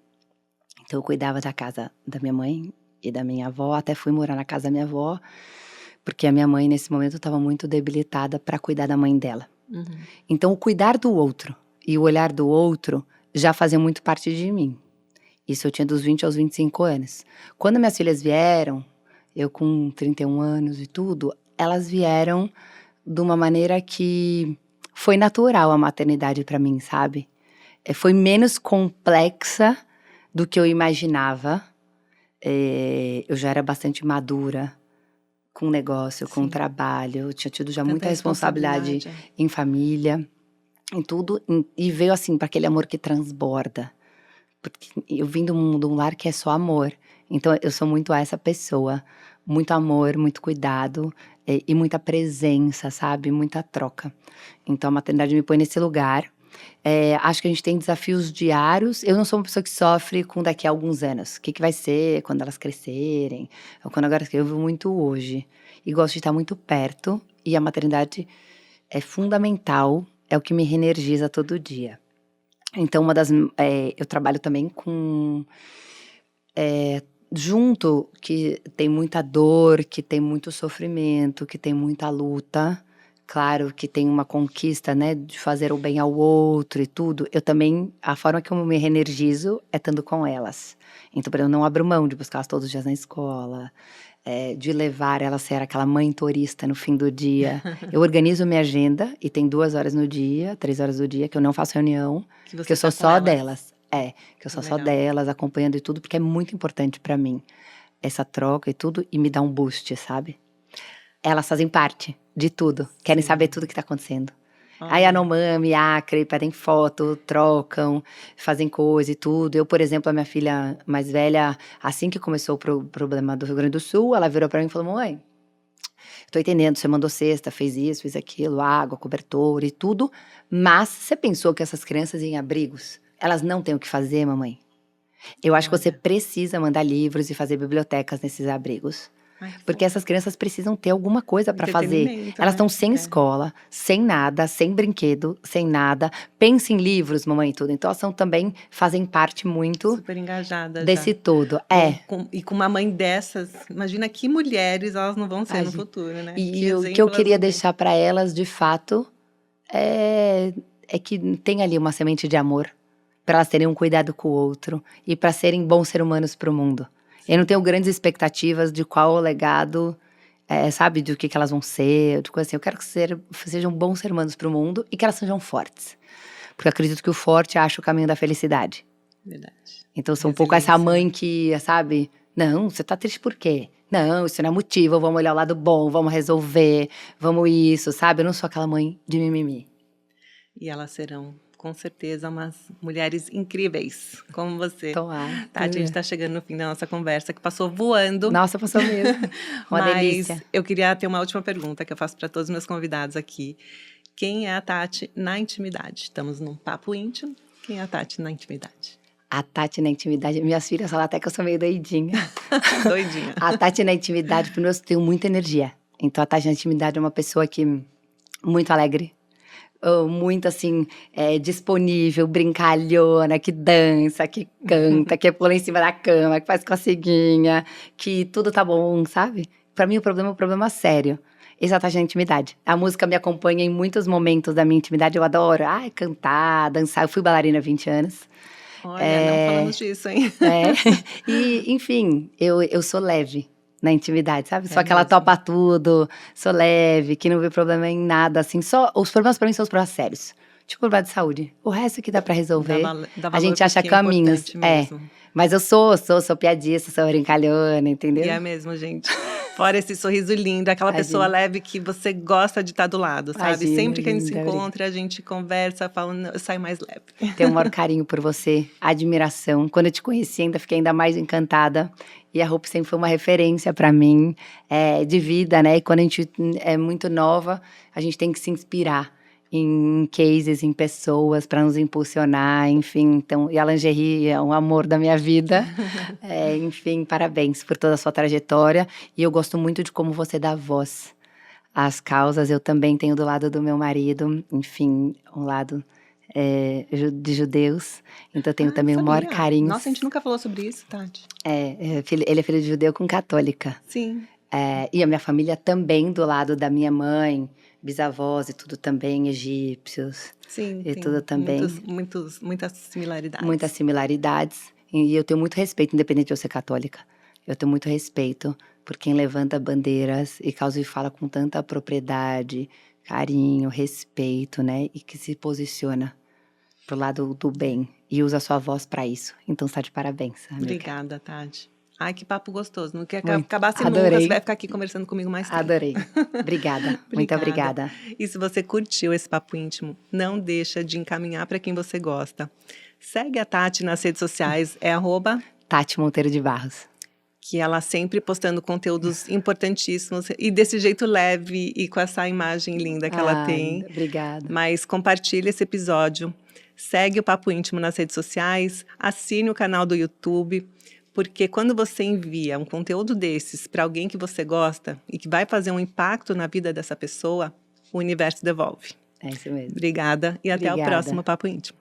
Então, eu cuidava da casa da minha mãe e da minha avó. Até fui morar na casa da minha avó, porque a minha mãe, nesse momento, estava muito debilitada para cuidar da mãe dela. Então, o cuidar do outro e o olhar do outro já fazia muito parte de mim. Isso eu tinha dos 20 aos 25 anos. Quando minhas filhas vieram, eu com 31 anos e tudo, elas vieram de uma maneira que foi natural a maternidade para mim, sabe? Foi menos complexa do que eu imaginava. Eu já era bastante madura com o negócio, com o trabalho. Eu tinha tido já muita responsabilidade em família, em tudo. E veio assim, para aquele amor que transborda. Porque eu vim de um lar que é só amor. Então, eu sou muito essa pessoa. Muito amor, muito cuidado e muita presença, sabe? Muita troca. Então, a maternidade me põe nesse lugar. Acho que a gente tem desafios diários. Eu não sou uma pessoa que sofre com daqui a alguns anos. O que vai ser quando elas crescerem? Ou quando agora eu vivo muito hoje. E gosto de estar muito perto. E a maternidade é fundamental. É o que me reenergiza todo dia. Então, eu trabalho também com... junto, que tem muita dor, que tem muito sofrimento, que tem muita luta. Claro que tem uma conquista, né, de fazer o bem ao outro e tudo. Eu também, a forma que eu me reenergizo é estando com elas. Então, eu não abro mão de buscar todos os dias na escola. de levar ela a ser aquela mãe turista no fim do dia. Eu organizo minha agenda e tem 2 horas no dia, 3 horas do dia, que eu não faço reunião, que eu sou só delas. Que eu sou só delas, acompanhando e tudo, porque é muito importante pra mim essa troca e tudo, e me dá um boost, sabe? Elas fazem parte de tudo, querem saber tudo que tá acontecendo. Aí a Yanomami, Acre, pedem foto, trocam, fazem coisa e tudo. Eu, por exemplo, a minha filha mais velha, assim que começou o problema do Rio Grande do Sul, ela virou pra mim e falou: mãe, tô entendendo, você mandou cesta, fez isso, fez aquilo, água, cobertor e tudo, mas você pensou que essas crianças em abrigos, elas não têm o que fazer, mamãe? Eu acho que você precisa mandar livros e fazer bibliotecas nesses abrigos. Porque essas crianças precisam ter alguma coisa para fazer. Elas estão sem escola, sem nada, sem brinquedo, sem nada. Pensa em livros, mamãe e tudo. Então, elas também fazem parte muito super engajada desse já. todo. E com uma mãe dessas, imagina que mulheres elas não vão ser no futuro, né? E o que eu queria deixar para elas, de fato, é que tem ali uma semente de amor. Para elas terem um cuidado com o outro. E para serem bons seres humanos para o mundo. Eu não tenho grandes expectativas de qual o legado, sabe, do que elas vão ser, de coisa assim. Eu quero que sejam bons seres humanos para o mundo e que elas sejam fortes. Porque eu acredito que o forte acha o caminho da felicidade. Verdade. Então eu sou um pouco essa mãe que, sabe, não, você tá triste por quê? Não, isso não é motivo, vamos olhar o lado bom, vamos resolver, vamos isso, sabe? Eu não sou aquela mãe de mimimi. E elas serão, com certeza, umas mulheres incríveis, como você. Tá, a gente está chegando no fim da nossa conversa, que passou voando. Nossa, passou mesmo. Uma delícia. Mas eu queria ter uma última pergunta que eu faço para todos os meus convidados aqui. Quem é a Tati na intimidade? Estamos num papo íntimo. Quem é a Tati na intimidade? A Tati na intimidade, minhas filhas falam até que eu sou meio doidinha. Doidinha. A Tati na intimidade, primeiro, eu tenho muita energia. Então, a Tati na intimidade é uma pessoa que muito alegre. Muito, assim, disponível, brincalhona, que dança, que canta, que pula em cima da cama, que faz coceguinha, que tudo tá bom, sabe? Pra mim, o problema é um problema sério. Esse é a Tati na intimidade. A música me acompanha em muitos momentos da minha intimidade, eu adoro. Cantar, dançar. Eu fui bailarina há 20 anos. Olha, não falamos disso, hein? E, enfim, eu sou leve na intimidade, sabe? Sou aquela topa tudo, sou leve, que não vê problema em nada, assim. Só os problemas pra mim são os problemas sérios. Tipo problema de saúde. O resto que dá pra resolver, a gente acha caminhos. Mas eu sou piadista, sou brincalhona, entendeu? E é mesmo, gente. Fora esse sorriso lindo, aquela pessoa leve que você gosta de estar do lado, sabe? Sempre que a gente se encontra, a gente conversa, fala, eu saio mais leve. Tenho o maior carinho por você, admiração. Quando eu te conheci, ainda fiquei ainda mais encantada. E a Hope sempre foi uma referência para mim, de vida, né? E quando a gente é muito nova, a gente tem que se inspirar em cases, em pessoas, para nos impulsionar, enfim. Então, e a lingerie é um amor da minha vida. Enfim, parabéns por toda a sua trajetória. E eu gosto muito de como você dá voz às causas. Eu também tenho do lado do meu marido, enfim, um lado de judeus. Então, eu tenho também o maior carinho. Nossa, a gente nunca falou sobre isso, Tati. Ele é filho de judeu com católica. Sim. E a minha família também, do lado da minha mãe, bisavós e tudo também, egípcios. Sim, e tudo também. Muitas similaridades. Muitas similaridades. E eu tenho muito respeito, independente de eu ser católica. Eu tenho muito respeito por quem levanta bandeiras e causa e fala com tanta propriedade, carinho, respeito, né? E que se posiciona pro lado do bem e usa a sua voz para isso. Então, está de parabéns, amiga. Obrigada, Tati. Ai, que papo gostoso. Não quer Muito. acabar assim Adorei. nunca. Você vai ficar aqui conversando comigo mais tempo. Adorei. Obrigada. Muito obrigada. E se você curtiu esse papo íntimo, não deixa de encaminhar para quem você gosta. Segue a Tati nas redes sociais, Tati Monteiro de Barros. Que ela sempre postando conteúdos importantíssimos e desse jeito leve e com essa imagem linda que ela tem. Obrigada. Mas compartilhe esse episódio, segue o Papo Íntimo nas redes sociais, assine o canal do YouTube, porque quando você envia um conteúdo desses para alguém que você gosta e que vai fazer um impacto na vida dessa pessoa, o universo devolve. É isso mesmo. Obrigada e até o próximo Papo Íntimo.